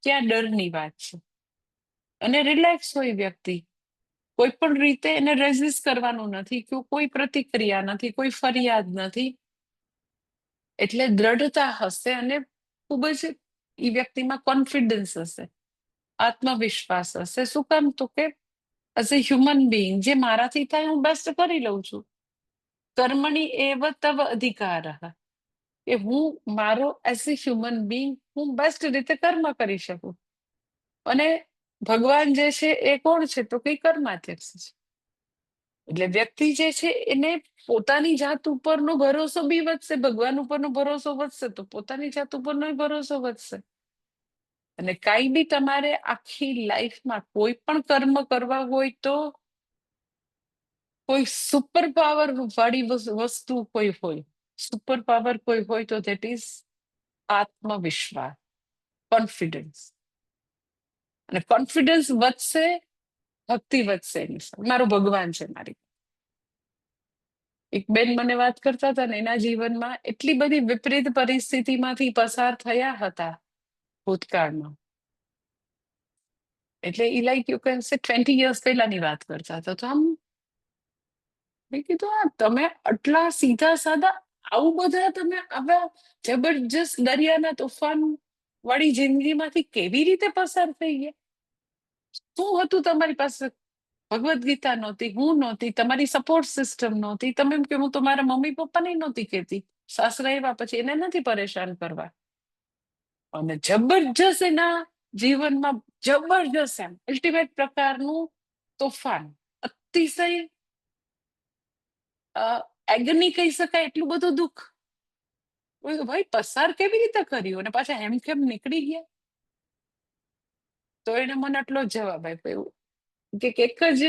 ક્યાં ડરની વાત છે. અને રિલેક્સ હોય વ્યક્તિ, કોઈ પણ રીતે એને રેઝિસ્ટ કરવાનું નથી, કોઈ પ્રતિક્રિયા નથી, કોઈ ફરિયાદ નથી. એટલે દ્રઢતા હશે અને ખૂબ જ એ વ્યક્તિમાં કોન્ફિડન્સ હશે, આત્મવિશ્વાસ હશે. શું કામ? તો કે એઝ અ હ્યુમન બિંગ જે મારાથી થાય હું બેસ્ટ કરી લઉં છું. કર્મણી એવ તવ અધિકાર, કે હું મારો એઝ અ હ્યુમન બિંગ હું બેસ્ટ રીતે કર્મ કરી શકું. અને ભગવાન જે છે એ કોણ છે? તો કઈ કર્માધ્યક્ષ છે. એટલે વ્યક્તિ જે છે એને પોતાની જાત ઉપરનો ભરોસો બી વધશે, ભગવાન ઉપરનો ભરોસો વધશે તો પોતાની જાત ઉપરનો ભરોસો વધશે. અને કાંઈ બી તમારે આખી લાઈફમાં કોઈ પણ કર્મ કરવા હોય તો કોઈ સુપર પાવર વાળી વસ્તુ કોઈ હોય, સુપર પાવર કોઈ હોય તો ધેટ ઇઝ આત્મવિશ્વાસ, કોન્ફિડન્સ. અને કોન્ફિડન્સ વધશે, ભક્તિ વધશે. એની સાથે મારું ભગવાન છે મારી. એક બેન મને વાત કરતા હતા ને, એના જીવનમાં એટલી બધી વિપરીત પરિસ્થિતિમાંથી પસાર થયા હતા ભૂતકાળમાં. એટલે ઈ like you can say 20 years પહેલાની વાત કરતા હતા. તો આમ મેં કીધું, તમે આટલા સીધા સાદા આવું બધા તમે આવા જબરજસ્ત દરિયાના તોફાન વાળી જિંદગીમાંથી કેવી રીતે પસાર થઈ ગયા? શું હતું તમારી પાસે? ભગવદ્ ગીતા નહોતી, હું નહોતી, તમારી સપોર્ટ સિસ્ટમ નહોતી. તમે એમ કે હું તો મારા મમ્મી પપ્પાને નહોતી કહેતી, સાસરા એવા પછી એને નથી પરેશાન કરવા. અને જબરજસ્ત એના જીવનમાં જબરજસ્ત એમ અલ્ટિમેટ પ્રકારનું તોફાન, અતિશય એગની કહી શકાય એટલું બધું દુઃખ. ભાઈ પસાર કેવી રીતે કર્યું અને પાછા એમ કેમ નીકળી ગયા? તો એને મને આટલો જવાબ આપ્યો કે એક જ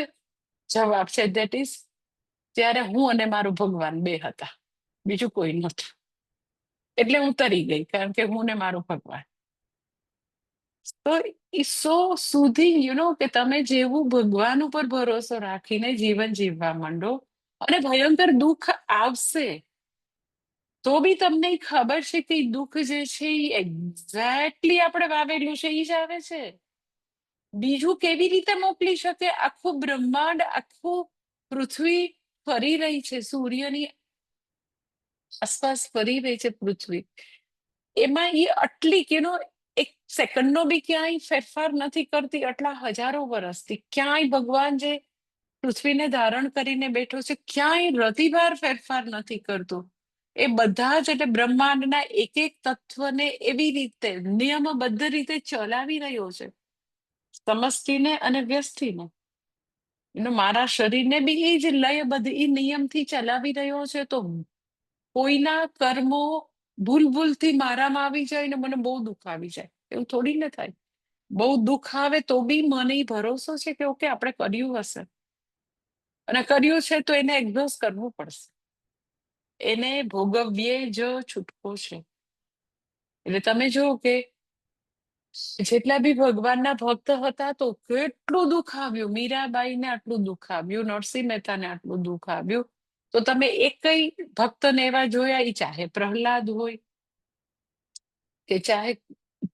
જવાબ છે, ધેટ ઇઝ ત્યારે હું અને મારું ભગવાન બે હતા, બીજું કોઈ નતું. એટલે હું તરી ગઈ, કારણ કે હું ને મારું ભગવાન. તો ઈ સો સુધી કે તમે જેવું ભગવાન ઉપર ભરોસો રાખીને જીવન જીવવા માંડો અને ભયંકર દુઃખ આવશે તો બી તમને ખબર છે કે દુઃખ જે છે એ એક્ઝેક્ટલી આપણે વાવેલું છે એ જ આવે છે. બીજું કેવી રીતે મોકલી શકે? આખું બ્રહ્માંડ, આખું પૃથ્વી ફરી રહી છે, સૂર્યની આસપાસ ફરી રહી છે પૃથ્વી. એમાં એ આટલી એક સેકન્ડનો બી ક્યાંય ફેરફાર નથી કરતી. આટલા હજારો વર્ષથી ક્યાંય ભગવાન જે પૃથ્વીને ધારણ કરીને બેઠો છે, ક્યાંય રતિભાર ફેરફાર નથી કરતો. એ બધા જ એટલે બ્રહ્માંડના એક એક તત્વને એવી રીતે નિયમબદ્ધ રીતે ચલાવી રહ્યો છે, સમષ્ટિને અને વ્યષ્ટિને. મારા શરીરને બી એ જ લયબદ્ધ એ નિયમથી ચલાવી રહ્યો છે. તો કોઈના કર્મો ભૂલથી મારામાં આવી જાય ને મને બહુ દુઃખ આવી જાય, એવું થોડી ને થાય. બહુ દુઃખ આવે તો બી મને ભરોસો છે કે ઓકે આપણે કર્યું હશે, અને કર્યું છે તો એને એક્ઝોસ્ટ કરવું પડશે, એને ભોગવ્યે જ છૂટકો છે. એટલે તમે જુઓ કે જેટલા બી ભગવાનના ભક્ત હતા તો કેટલું દુઃખ આવ્યું. મીરાબાઈને આટલું દુઃખ આવ્યું, નરસિંહ મહેતાને આટલું દુઃખ આવ્યું. તો તમે એક કઈ ભક્તને એવા જોયા, એ ચાહે પ્રહલાદ હોય કે ચાહે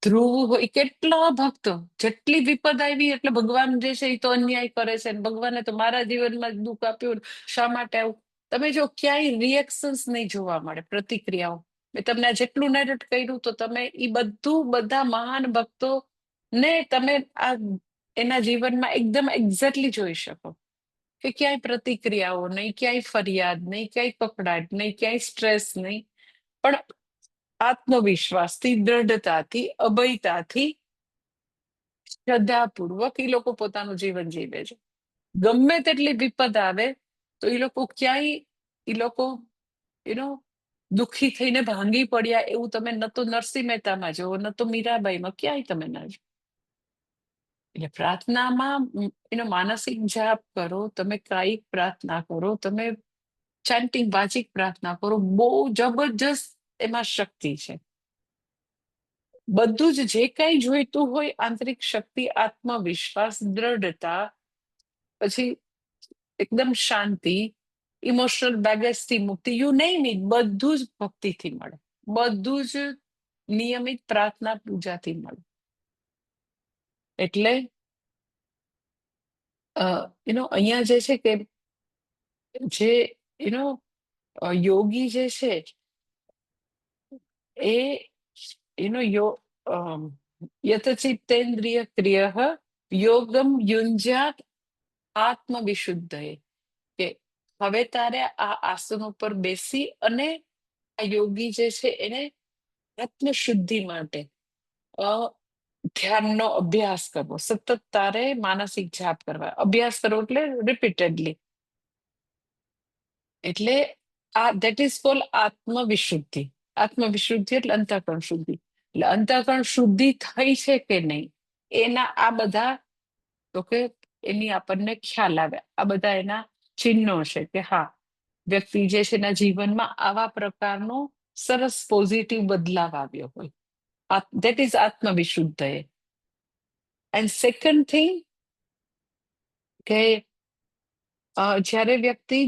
ધ્રુવ હોય, કેટલા ભક્તો, જેટલી વિપદ આવી એટલે ભગવાન જે છે એ તો અન્યાય કરે છે, ભગવાને તો મારા જીવનમાં જ દુઃખ આપ્યું, શા માટે આવું? તમે જો ક્યાંય રિએક્શન્સ નહીં જોવા મળે, પ્રતિક્રિયાઓ. મેં તમને જેટલું નેરેટ કર્યું તો તમે એ બધું બધા મહાન ભક્તો ને તમે આ એના જીવનમાં એકદમ એક્ઝેક્ટલી જોઈ શકો કે ક્યાંય પ્રતિક્રિયાઓ નહીં, ક્યાંય ફરિયાદ નહીં, ક્યાંય કકડાટ નહીં, ક્યાંય સ્ટ્રેસ નહીં, પણ આત્મવિશ્વાસથી, દ્રઢતાથી, અભયતાથી, શ્રદ્ધાપૂર્વક એ લોકો પોતાનું જીવન જીવે છે. ગમે તેટલી વિપદ આવે તો એ લોકો ક્યાંય એ લોકો દુઃખી થઈને ભાંગી પડ્યા એવું તમે ન તો નરસિંહ મહેતામાં જુઓ ન તો મીરાબાઈમાં, ક્યાંય તમે ના જુઓ. એટલે પ્રાર્થનામાં માનસિક જાપ કરો, તમે કાયિક પ્રાર્થના કરો, તમે ચાન્ટિંગ વાચિક પ્રાર્થના કરો, બહુ જબરજસ્ત એમાં શક્તિ છે. બધું જ જે કઈ જોઈતું હોય, આંતરિક શક્તિ, આત્મવિશ્વાસ, દ્રઢતા, પછી એકદમ શાંતિ, ઇમોશનલ બેગેજ થી મુક્તિ, યુ નેમ ઇટ, બધું જ ભક્તિથી મળે, બધું જ નિયમિત પ્રાર્થના પૂજાથી મળે. એટલે અહીંયા જે છે કે જે યોગી જે છે એ યતચિત્તેન્દ્રિય ક્રિય યોગમ યુંજ્યાત આત્મવિશુદ્ધયે, કે હવે તારે આ આસન ઉપર બેસી અને આ યોગી જે છે એને આત્મશુદ્ધિ માટે ધ્યાનનો અભ્યાસ કરવો, સતત તારે માનસિક જાપ કરવા, અભ્યાસ કરવો એટલે રિપીટેડલી. એટલે આ ધેટ ઇઝ કોલ આત્મવિશુદ્ધિ. આત્મવિશુદ્ધિ એટલે અંતઃકરણ શુદ્ધિ. એટલે અંતઃકરણ શુદ્ધિ થઈ છે કે નહીં, એના આ બધા તો કે એની આપણને ખ્યાલ આવે, આ બધા એના ચિહ્નો છે કે હા, વ્યક્તિ જે છે એના જીવનમાં આવા પ્રકારનો સરસ પોઝિટિવ બદલાવ આવ્યો હોય. ધેટ ઇઝ આત્મવિશુદ્ધ. એન્ડ સેકન્ડ થિંગ કે જ્યારે વ્યક્તિ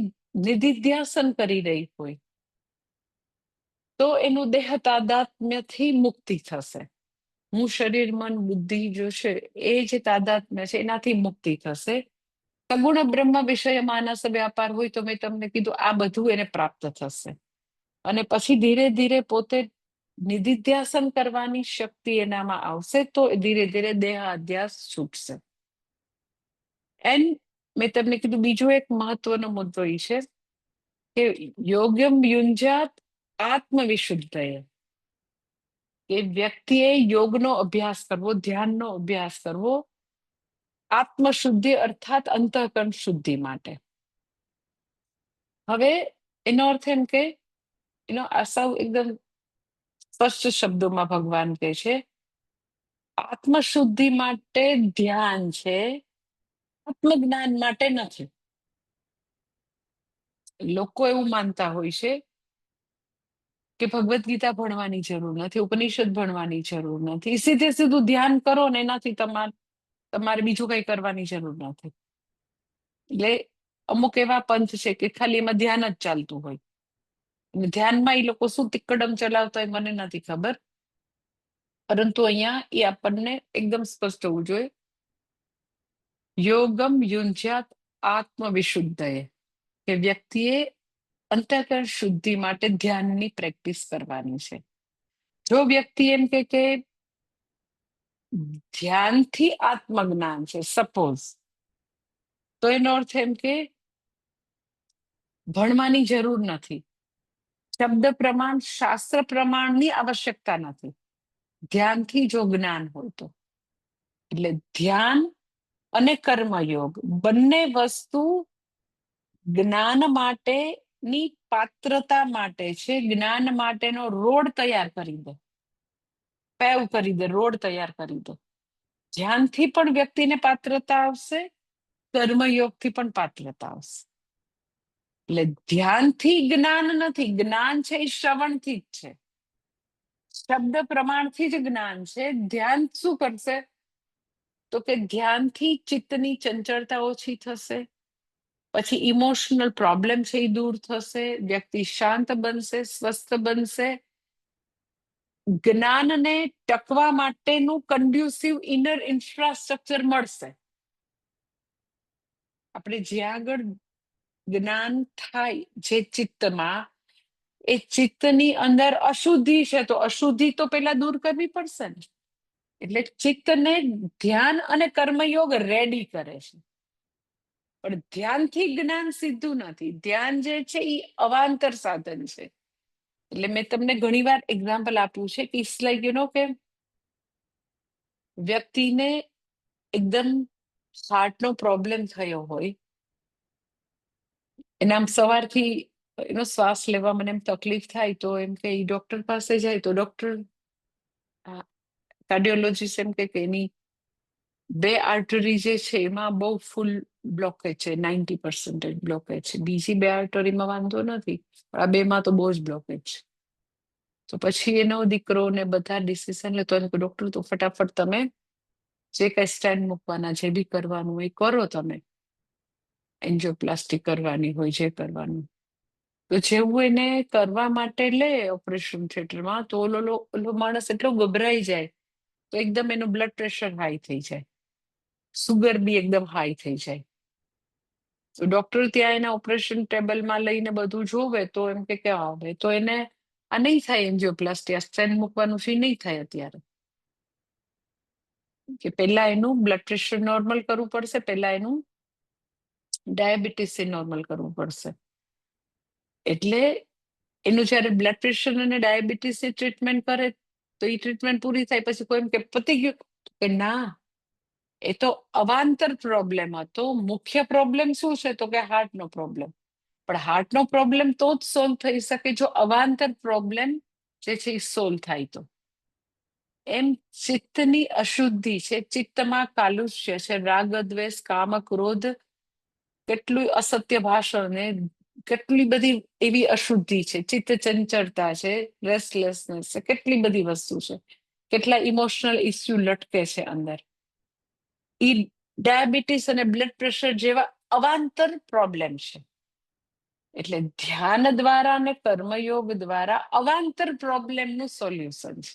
નિધિધ્યાસન કરી રહી હોય તો એનું દેહ તાદાત્મ્યથી મુક્તિ થશે. હું શરીર, મન, બુદ્ધિ જો છે એ જે તાદાત્મ્ય છે એનાથી મુક્તિ થશે. સગુણ બ્રહ્મ વિષય માનસ વ્યાપાર હોય તો મેં તમને કીધું આ બધું એને પ્રાપ્ત થશે. અને પછી ધીરે ધીરે પોતે નિધિધ્યાસન કરવાની શક્તિ એનામાં આવશે તો ધીરે ધીરે દેહ અધ્યાસ છૂટશે. એન્ડ મેં તમને કીધું બીજો એક મહત્વનો મુદ્દો એ છે કે યોગ્યમ યુંજાત આત્મવિશુદ્ધયે, કે વ્યક્તિએ યોગનો અભ્યાસ કરવો, ધ્યાનનો અભ્યાસ કરવો આત્મશુદ્ધિ અર્થાત અંતઃકરણ શુદ્ધિ માટે. હવે એનો અર્થ એમ કે આ સૌ એકદમ સ્પષ્ટ શબ્દોમાં ભગવાન કહે છે, આત્મશુદ્ધિ માટે ધ્યાન છે, આત્મજ્ઞાન માટે નથી. લોકો એવું માનતા હોય છે કે ભગવદ્ ગીતા ભણવાની જરૂર નથી, ઉપનિષદ ભણવાની જરૂર નથી, સીધે સીધું ધ્યાન કરો ને એનાથી તમારે બીજું કઈ કરવાની જરૂર નથી. એટલે અમુક એવા પંથ છે કે ખાલી એમાં ધ્યાન જ ચાલતું હોય. ધ્યાનમાં એ લોકો શું તિક્કડમ ચલાવતા હોય મને નથી ખબર, પરંતુ અહીંયા એ આપણને એકદમ સ્પષ્ટ હોવું જોઈએ. યોગમ યુંજ્યાત આત્મવિશુદ્ધયે, કે વ્યક્તિએ અંતઃકરણ શુદ્ધિ માટે ધ્યાનની પ્રેક્ટિસ કરવાની છે. જો વ્યક્તિ એમ કે ધ્યાનથી આત્મજ્ઞાન છે સપોઝ, તો એનો અર્થ એમ કે ભણવાની જરૂર નથી, શબ્દ પ્રમાણ, શાસ્ત્ર પ્રમાણની આવશ્યકતા નથી, ધ્યાનથી જો જ્ઞાન હોય તો. એટલે ધ્યાન અને કર્મયોગ બંને વસ્તુ જ્ઞાન માટેની પાત્રતા માટે છે, જ્ઞાન માટેનો રોડ તૈયાર કરી દે, પેવ કરી દે, રોડ તૈયાર કરી દે. ધ્યાનથી પણ વ્યક્તિને પાત્રતા આવશે, કર્મયોગથી પણ પાત્રતા આવશે. એટલે ધ્યાનથી જ્ઞાન નથી, જ્ઞાન છે એ શ્રવણથી જ છે, શબ્દ પ્રમાણથી જ જ્ઞાન છે. ધ્યાન શું કરશે તો કે ધ્યાનથી ચિત્તની ચંચળતા ઓછી થશે, પછી ઇમોશનલ પ્રોબ્લેમ છે એ દૂર થશે, વ્યક્તિ શાંત બનશે, સ્વસ્થ બનશે, જ્ઞાનને ટકવા માટેનું કન્ડ્યુસિવ ઇનર ઇન્ફ્રાસ્ટ્રક્ચર મળશે. આપણે જ્યાં આગળ જ્ઞાન થાય જે ચિત્તમાં, એ ચિત્તની અંદર અશુદ્ધિ છે તો અશુદ્ધિ તો પેલા દૂર કરવી પડશે ને. એટલે ચિત્તને ધ્યાન અને કર્મયોગ રેડી કરે છે. પણ ધ્યાનથી જ્ઞાન સીધું નથી, ધ્યાન જે છે એ અવાંતર સાધન છે. એટલે મેં તમને ઘણી વાર એક્ઝામ્પલ આપ્યું છે કે ઇટ્સ લાઈક કે વ્યક્તિને એકદમ હાર્ટનો પ્રોબ્લેમ થયો હોય, એને આમ સવારથી એનો શ્વાસ લેવા મને એમ તકલીફ થાય, તો એમ કે ડોક્ટર પાસે જાય તો ડોક્ટર કાર્ડિયોલોજીસ્ટ એમ કે એની 2 આર્ટરી જે છે એમાં બહુ ફૂલ બ્લોકેજ છે, 90% બ્લોકેજ છે. બીજી 2 આર્ટરીમાં વાંધો નથી, પણ આ 2માં તો બહુ જ બ્લોકેજ છે. તો પછી એનો દીકરો ને બધા ડિસિઝન લેતો, ડોક્ટર તો ફટાફટ તમે જે કઈ સ્ટેન્ડ મૂકવાના, જે બી કરવાનું એ કરો, તમે એન્જિયોપ્લાસ્ટી કરવાની હોય જે કરવાનું. તો જેવું એને કરવા માટે લે ઓપરેશન થિયેટરમાં, તો ઓલો માણસ એટલો ગભરાઈ જાય, તો એકદમ એનું બ્લડ પ્રેશર હાઈ થઈ જાય, સુગર બી એકદમ હાઈ થઈ જાય. તો ડોક્ટર ત્યાં એના ઓપરેશન ટેબલમાં લઈને બધું જોવે, તો એમ કે હવે તો એને આ નહીં થાય, એન્જિયોપ્લાસ્ટી આ સ્ટેન્ટ મૂકવાનું છે નહીં થાય અત્યારે, કે પહેલા એનું બ્લડ પ્રેશર નોર્મલ કરવું પડશે, પહેલા એનું ડાયાબિટીસ નોર્મલ કરવું પડશે. એટલે એનું જયારે બ્લડ પ્રેશર અને ડાયાબિટીસની ટ્રીટમેન્ટ કરે, તો એ ટ્રીટમેન્ટ પૂરી થાય પછી કોઈ એમ કે પતી ગયું, કે ના, એ તો અવાંતર પ્રોબ્લેમ હતો. મુખ્ય પ્રોબ્લેમ શું છે, તો કે હાર્ટનો પ્રોબ્લેમ. પણ હાર્ટનો પ્રોબ્લેમ તો જ સોલ્વ થઈ શકે જો અવાંતર પ્રોબ્લેમ જે છે એ સોલ્વ થાય તો. એમ ચિત્તની અશુદ્ધિ છે, ચિત્તમાં કાલુષ્ય છે, રાગ દ્વેષ કામ ક્રોધ, કેટલું અસત્ય ભાષણ ને કેટલી બધી એવી અશુદ્ધિ છે, ચિત્ત ચંચળતા છે, રેસ્ટલેસનેસ છે, કેટલી બધી વસ્તુ છે, કેટલા ઇમોશનલ ઇસ્યુ લટકે છે અંદર. ઈ ડાયાબિટીસ અને બ્લડ પ્રેશર જેવા અવાંતર પ્રોબ્લેમ છે. એટલે ધ્યાન દ્વારા અને કર્મયોગ દ્વારા અવાંતર પ્રોબ્લેમનું સોલ્યુશન છે.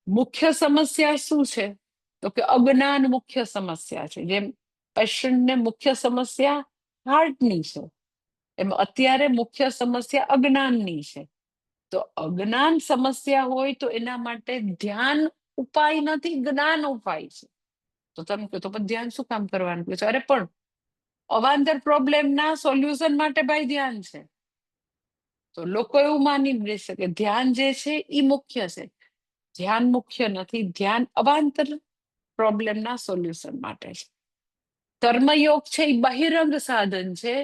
મુખ્ય સમસ્યા શું છે, તો કે અજ્ઞાન મુખ્ય સમસ્યા છે. જેમ પેશન્ટને મુખ્ય સમસ્યા હાર્ટની છે, એમ અત્યારે મુખ્ય સમસ્યા અજ્ઞાનની છે. તો અજ્ઞાન સમસ્યા હોય તો એના માટે ધ્યાન ઉપાય નથી, જ્ઞાન ઉપાય છે. તો તમે કહો તો પણ ધ્યાન શું કામ કરવાનું? અરે પણ અવાંતર પ્રોબ્લેમના સોલ્યુશન માટે ભાઈ ધ્યાન છે. તો લોકો એવું માની લેશે કે ધ્યાન જે છે એ મુખ્ય છે. ધ્યાન મુખ્ય નથી, ધ્યાન અવાંતર પ્રોબ્લેમના સોલ્યુશન માટે છે. કર્મયોગ છે એ બહિરંગ સાધન છે,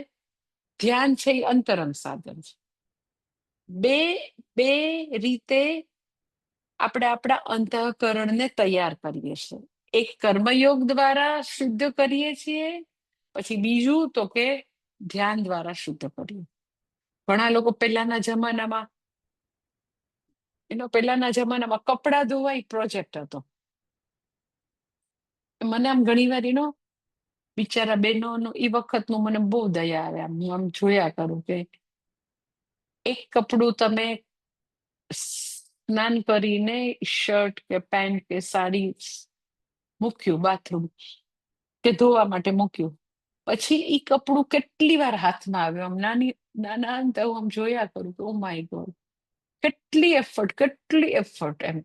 ધ્યાન છે એ અંતરંગ સાધન છે. બે રીતે આપણે આપણા અંતઃકરણને તૈયાર કરીએ છીએ. એક કર્મયોગ દ્વારા શુદ્ધ કરીએ છીએ, પછી બીજું તો કે ધ્યાન દ્વારા શુદ્ધ કરીએ. ઘણા લોકો પહેલાના જમાનામાં કપડા ધોવા પ્રોજેક્ટ હતો. મને આમ ઘણી વાર બિચારા બહેનોનું એ વખતનું મને બહુ દયા આવે. હું આમ જોયા કરું કે એક કપડું તમે સ્નાન કરીને શર્ટ કે પેન્ટ કે સાડી મૂક્યું બાથરૂમ કે ધોવા માટે મૂક્યું, પછી એ કપડું કેટલી વાર હાથમાં આવ્યું. આમ નાના અંતે હું આમ જોયા કરું કે ઓ માય ગોડ, કેટલી એફર્ટ એમ.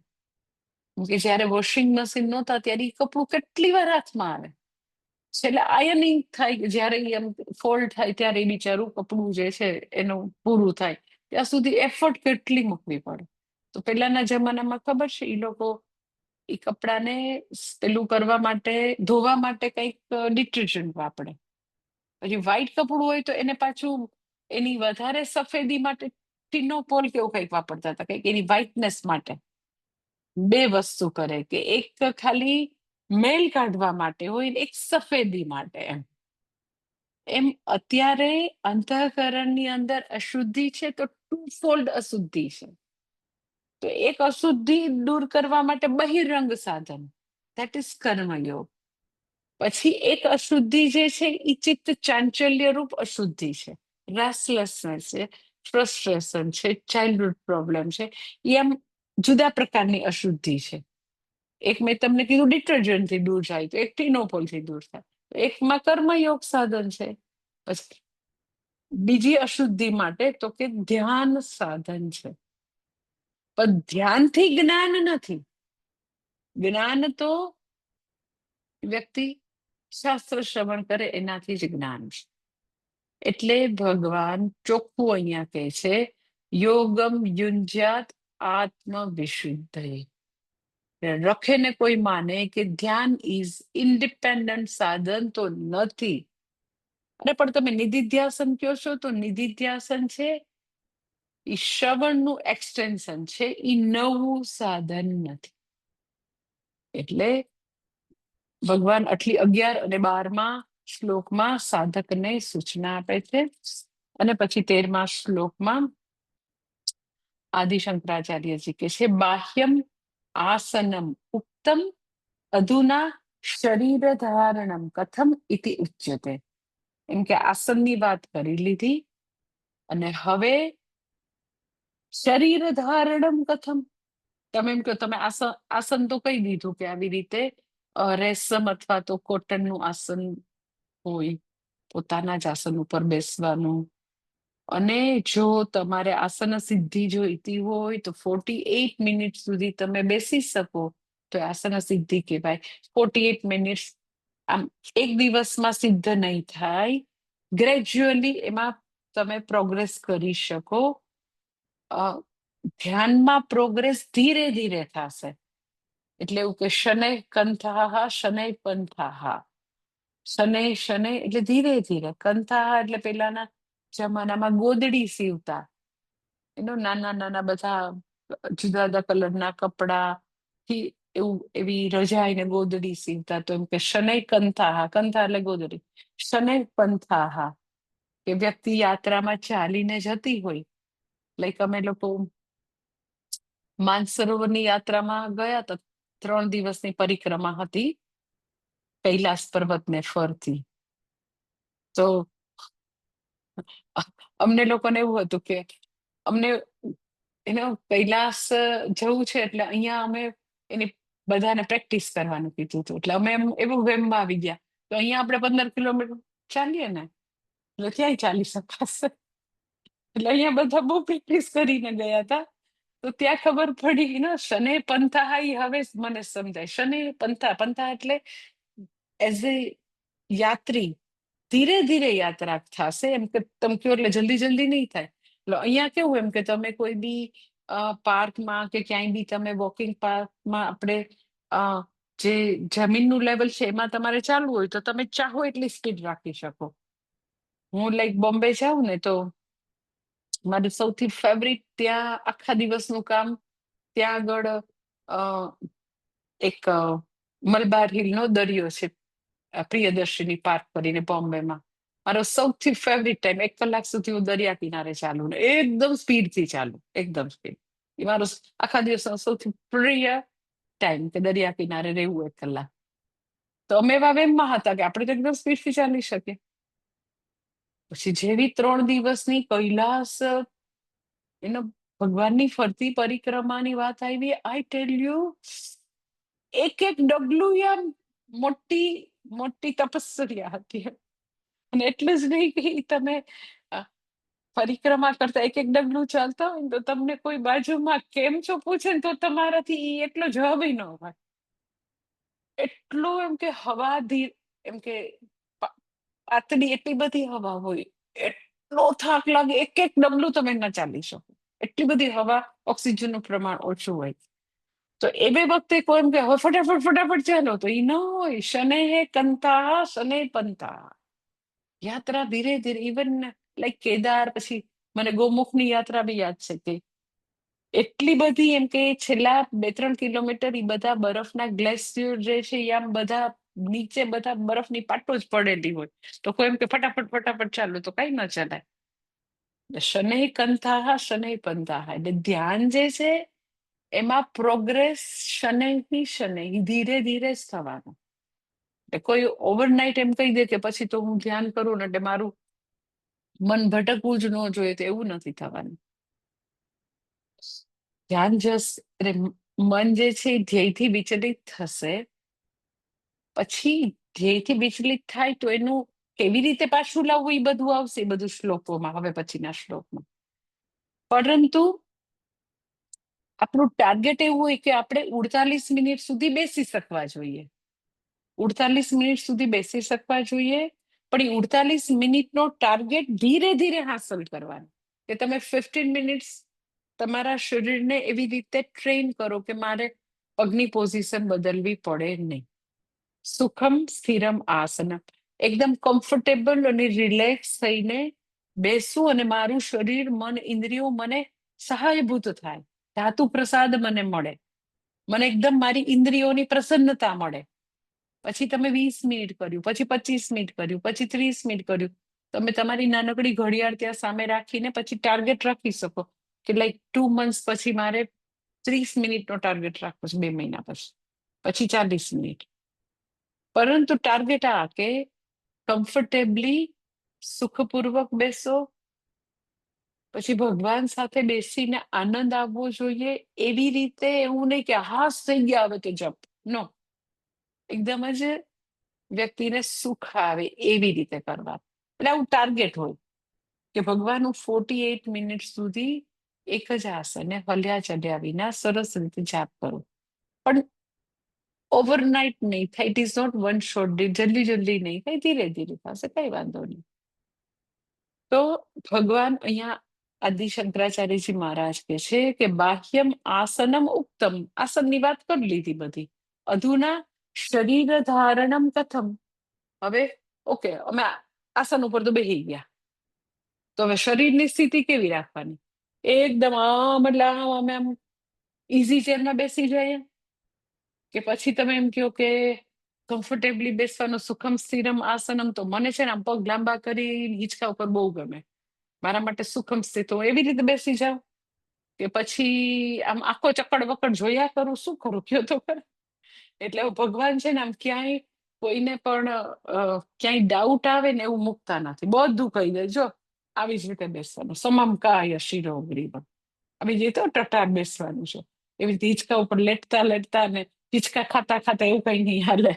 કે જયારે વોશિંગ મશીન નહોતા ત્યારે એ કપડું કેટલી વાર હાથમાં આવે, એટલે આયનિંગ થાય, જયારે એમ ફોલ્ડ થાય ત્યારે એ બિચારું કપડું જે છે એનું પૂરું થાય ત્યાં સુધી એફર્ટ કેટલી મૂકવી પડે. તો પેલાના જમાનામાં ખબર છે એ લોકો એ કપડાને પેલું કરવા માટે, ધોવા માટે કંઈક ડિટર્જન્ટ વાપરે. પછી વ્હાઈટ કપડું હોય તો એને પાછું એની વધારે સફેદી માટે ટિનોપોલ કેવું કંઈક વાપરતા હતા, કંઈક એની વ્હાઇટનેસ માટે. 2 વસ્તુ કરે, કે એક ખાલી મેલ કાઢવા માટે હોય, એક સફેદી માટે. એમ અત્યારે અંતઃકરણની અંદર અશુદ્ધિ છે તો 2 ફોલ્ડ અશુદ્ધિ છે. તો એક અશુદ્ધિ દૂર કરવા માટે બહિરંગ સાધન, ધેટ ઇઝ કર્મયોગ. પછી એક અશુદ્ધિ જે છે એ ચિત્ત ચાંચલ્ય રૂપ અશુદ્ધિ છે, રેસ્ટલેસનેસ છે, ફ્રસ્ટ્રેશન છે, ચાઇલ્ડહુડ પ્રોબ્લેમ છે. એ આમ જુદા પ્રકારની અશુદ્ધિ છે. એક મેં તમને કીધું ડિટર્જન્ટથી દૂર જાય, તો એક ટિનોપોલથી દૂર થાય. એકમાં કર્મયોગ સાધન છે. પછી બીજી અશુદ્ધિ માટે તો કે ધ્યાન સાધન છે. પણ ધ્યાનથી જ્ઞાન નથી. જ્ઞાન તો વ્યક્તિ શાસ્ત્ર શ્રવણ કરે એનાથી જ જ્ઞાન છે. એટલે ભગવાન ચોખ્ખું અહીંયા કહે છે યોગમ યુંજ્યાત આત્મ વિશુદ્ધ. રખે ને કોઈ માને કે ધ્યાન ઇઝ ઇન્ડિપેન્ડન્ટ સાધન તો નથી. અરે પણ તમે નિધિધ્યાસન કહો છો તો નિધિધ્યાસન છે એ શ્રવણનું એક્સટેન્શન છે, એ નવું સાધન નથી. એટલે ભગવાન આટલી 11 અને 12મા શ્લોકમાં સાધકને સૂચના આપે છે, અને પછી 13મા શ્લોકમાં આદિ શંકરાચાર્યજી કે છે બાહ્યમ આસનમ ઉક્તમ અધુના શરીર ધારણમ કથમ ઇતિ ઉચ્યતે. એમ કે આસનની વાત કરી લીધી અને હવે શરીર ધારણમ કથમ. તમે એમ કહો તમે આસન તો કહી દીધું કે આવી રીતે રેશમ અથવા તો કોટનનું આસન હોય, પોતાના જ આસન ઉપર બેસવાનું. અને જો તમારે આસન સિદ્ધિ જોઈતી હોય તો 48 મિનિટ સુધી તમે બેસી શકો તો આસન સિદ્ધિ કહેવાય. 48 મિનિટ આમ એક દિવસમાં સિદ્ધ નહીં થાય, ગ્રેજ્યુઅલી એમાં તમે પ્રોગ્રેસ કરી શકો. ધ્યાનમાં પ્રોગ્રેસ ધીરે ધીરે થશે. એટલે એવું કે શનૈ કંથાહા શનૈ પંથાહા. શનૈ શનૈ એટલે ધીરે ધીરે, કંથાહા એટલે પેલાના જમાનામાં ગોદડી સીવતા, નાના નાના બધા જુદા જુદા કલરના કપડા થી એવું એવી રજાઈને ગોદડી સીવતા. તો એમ કે શનૈ કંથાહા, કંથા એટલે ગોદડી. શનૈ પંથાહા કે વ્યક્તિ યાત્રામાં ચાલીને જતી હોય, લાઈક અમે લોકો માનસરોવરની યાત્રામાં ગયા તો 3 દિવસની પરિક્રમા હતી કૈલાસ પર્વતને ફરતી. તો અમને લોકોને એવું હતું કે અમને કૈલાસ જવું છે એટલે અહીંયા અમે એની બધાને પ્રેક્ટિસ કરવાનું કીધું હતું. એટલે અમે એવું વેમમાં આવી ગયા તો અહીંયા આપણે 15 કિલોમીટર ચાલીએ ને એટલે ક્યાંય ચાલી શકાશે. એટલે અહીંયા બધા બહુ પ્રેક્ટિસ કરીને ગયા હતા. તો ત્યાં ખબર પડી ને શને પંથા, એ હવે મને સમજાય. શને પંથા, પંથા એટલે એઝ એ યાત્રી ધીરે ધીરે યાત્રા થશે. એમ કે તમે કહો એટલે જલ્દી જલ્દી નહીં થાય. એટલે અહીંયા કેવું એમ કે તમે કોઈ બી પાર્કમાં કે ક્યાંય બી તમે વોકિંગ પાર્કમાં આપણે જે જમીનનું લેવલ છે એમાં તમારે ચાલવું હોય તો તમે ચાહો એટલી સ્પીડ રાખી શકો. હું લાઈક બોમ્બે જાઉં ને તો મારું સૌથી ફેવરિટ ત્યાં આખા દિવસનું કામ ત્યાં આગળ એક મલબાર હિલનો દરિયો છે, પ્રિયદર્શિની પાર્ક કરીને બોમ્બેમાં. મારો સૌથી ફેવરિટ ટાઈમ 1 કલાક સુધી હું દરિયા કિનારે ચાલુ ને એકદમ સ્પીડથી ચાલુ, એકદમ સ્પીડ. એ મારો આખા દિવસનો સૌથી પ્રિય ટાઈમ કે દરિયા કિનારે રહેવું 1 કલાક. તો અમે એવા વેમમાં હતા કે આપણે તો એકદમ સ્પીડથી ચાલી શકીએ. પછી જેવી 3 દિવસની કૈલાસ એનો ભગવાનની ફરતી પરિક્રમાની વાત આવી, આઈ ટેલ યુ એક એક ડગલું યાર મોટી મોટી તપસ્યા હતી. અને એટલું જ નહીં કે તમે પરિક્રમા કરતા એક એક ડગલું ચાલતા હોય ને તો તમને કોઈ બાજુમાં કેમ છો પૂછે ને તો તમારાથી એટલો જવાબ ન હોય. એટલું એમ કે હવા એમ કે પાતળી એટલી બધી હવા હોય, એટલો થાક લાગે, એક એક ડગલું તમે ના ચાલી શકો. એટલી બધી હવા, ઓક્સિજનનું પ્રમાણ ઓછું હોય. તો એ બે વખતે કોઈ એમ કે હવે ફટાફટ ફટાફટ ચાલો તો એ ન હોય. શને કંતા શને પંતા, યાત્રા ધીરે ધીરે. ઇવન લાઈક કેદાર, પછી મને ગોમુખની યાત્રા બી યાદ છે કે એટલી બધી એમ કે છેલ્લા 2-3 કિલોમીટર એ બધા બરફના ગ્લેશિયર જે છે એ આમ બધા નીચે બધા બરફની પાટો જ પડેલી હોય. તો કોઈ એમ કે ફટાફટ ફટાફટ ચાલો તો કઈ ન ચાલાય. શનૈ કંથાહ શનૈ પંથાહ એટલે ધ્યાન જે છે એમાં પ્રોગ્રેસ શનૈથી શનૈ ધીરે ધીરે જ થવાનું. એટલે કોઈ ઓવરનાઇટ એમ કહી દે કે પછી તો હું ધ્યાન કરું ને એટલે મારું મન ભટકવું જ ન જોઈએ, તો એવું નથી થવાનું. ધ્યાન મન જે છે એ ધ્યેયથી વિચલિત થશે. પછી ધ્યેયથી વિચલિત થાય તો એનું કેવી રીતે પાછું લાવવું એ બધું આવશે, એ બધું શ્લોકોમાં, હવે પછીના શ્લોકમાં. પરંતુ આપણું ટાર્ગેટ એવું હોય કે આપણે 48 મિનિટ સુધી બેસી શકવા જોઈએ. 48 મિનિટ સુધી બેસી શકવા જોઈએ, પણ એ 48 મિનિટનો ટાર્ગેટ ધીરે ધીરે હાંસલ કરવાનો. કે તમે 15 મિનિટ્સ તમારા શરીરને એવી રીતે ટ્રેન કરો કે મારે પગની પોઝિશન બદલવી પડે નહીં. સુખમ સ્થિરમ આસનમ, એકદમ કમ્ફર્ટેબલ અને રિલેક્સ થઈને બેસવું અને મારું શરીર, મન, ઇન્દ્રિયો મને સહાયભૂત થાય, ધાતુ પ્રસાદ મને મળે, મને એકદમ મારી ઇન્દ્રિયોની પ્રસન્નતા મળે. પછી તમે 20 મિનિટ કર્યું, પછી 25 મિનિટ કર્યું, પછી 30 મિનિટ કર્યું. તમે તમારી નાનકડી ઘડિયાળ ત્યાં સામે રાખીને પછી ટાર્ગેટ રાખી શકો કે લાઈક 2 મંથ્સ પછી મારે 30 મિનિટનો ટાર્ગેટ રાખવો છે, 2 મહિના પછી 40 મિનિટ. પરંતુ ટાર્ગેટ આ કે કમ્ફર્ટેબલી સુખપૂર્વક બેસો. પછી ભગવાન સાથે બેસીને આનંદ આવવો જોઈએ, એવી રીતે. એવું નહીં કે હાસ થઈ ગયા હવે તો જપ, નો. એકદમ જ વ્યક્તિને સુખ આવે એવી રીતે કરવા. એટલે આવું ટાર્ગેટ હોય કે ભગવાન હું 48 મિનિટ સુધી એક જ આસને હલ્યા ચલ્યા વિના સરસ રીતે જાપ કરું. પણ ઓવરનાઇટ નહીં થાય. It is not one shot day. જલ્દી જલ્દી નહીં થાય, ધીરે ધીરે થશે, કઈ વાંધો નહીં. તો ભગવાન અહીંયા આદિ શંકરાચાર્યજી મહારાજ કે છે કે બાહ્યમ આસનમ ઉક્તમ, આસનની વાત કરી લીધી બધી. અધુના શરીર ધારણમ કથમ. હવે ઓકે, અમે આસન ઉપર તો બેસી ગયા, તો હવે શરીરની સ્થિતિ કેવી રાખવાની? એકદમ આમ એટલે આમ અમે આમ ઇઝી ચેરમાં બેસી જઈએ, કે પછી તમે એમ કહો કે કમ્ફર્ટેબલી બેસવાનું સુખમ સ્થિરમ આસનમ? તો મને છે ને આમ પગ લાંબા કરી હિંચકા ઉપર બહુ ગમે. મારા માટે સુખમ સ્થિત હું એવી રીતે બેસી જાઉં, કે પછી આમ આખો ચક્કડ વક્કડ જોયા કરું? શું કરું કયો તો ખરા? એટલે ભગવાન છે ને આમ ક્યાંય કોઈને પણ ક્યાંય ડાઉટ આવે ને એવું મૂકતા નથી. બધું કહી દે, જો આવી જ રીતે બેસવાનું, સમમ કાય શિરો ગ્રીવ, આવી રીતે ટટાર બેસવાનું છે. એવી રીતે હિંચકા ઉપર લેટતા લેટતા ને હિંચકા ખાતા ખાતા એવું કઈ નહીં હાલે.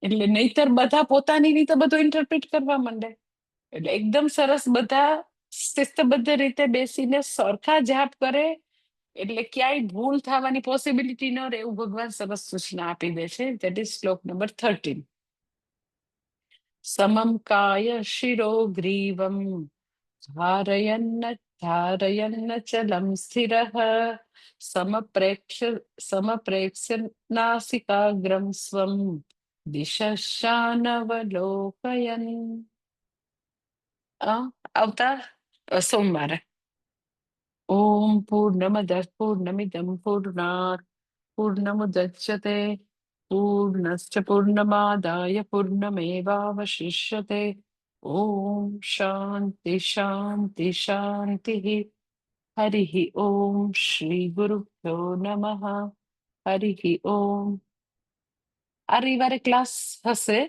એટલે નહીતર બધા પોતાની રીતે બધું ઇન્ટરપ્રિટ કરવા માંડે. એટલે એકદમ સરસ બધા શિસ્તબદ્ધ રીતે બેસીને સરખા જાપ કરે, એટલે ક્યાંય ભૂલ થવાની પોસિબિલિટી ન રહે એવું ભગવાન સરસ સૂચના આપી દે છે. ધેટ ઇઝ શ્લોક નંબર 13. સમમ કાય શિરો ગ્રીવમ ધારયન્ન ધારયન્ન ચલમ સ્થિરઃ સમપ્રેક્ષ્ય નાસિકાગ્રમ સ્વમ દિશાશાનવલોકયન. આવતા સોમવારે. ઓમ પૂર્ણમદ પૂર્ણમિદમ પૂર્ણાત પૂર્ણમુદચ્યતે પૂર્ણશ્ચ પૂર્ણમાદાય પૂર્ણમેવાવશિષ્યતે. ઓમ શાંતિ શાંતિ શાંતિ. હરિ ઓમ શ્રી ગુરુભ્યો નમઃ. હરિ ઓમ. આ રવિવારે ક્લાસ હશે.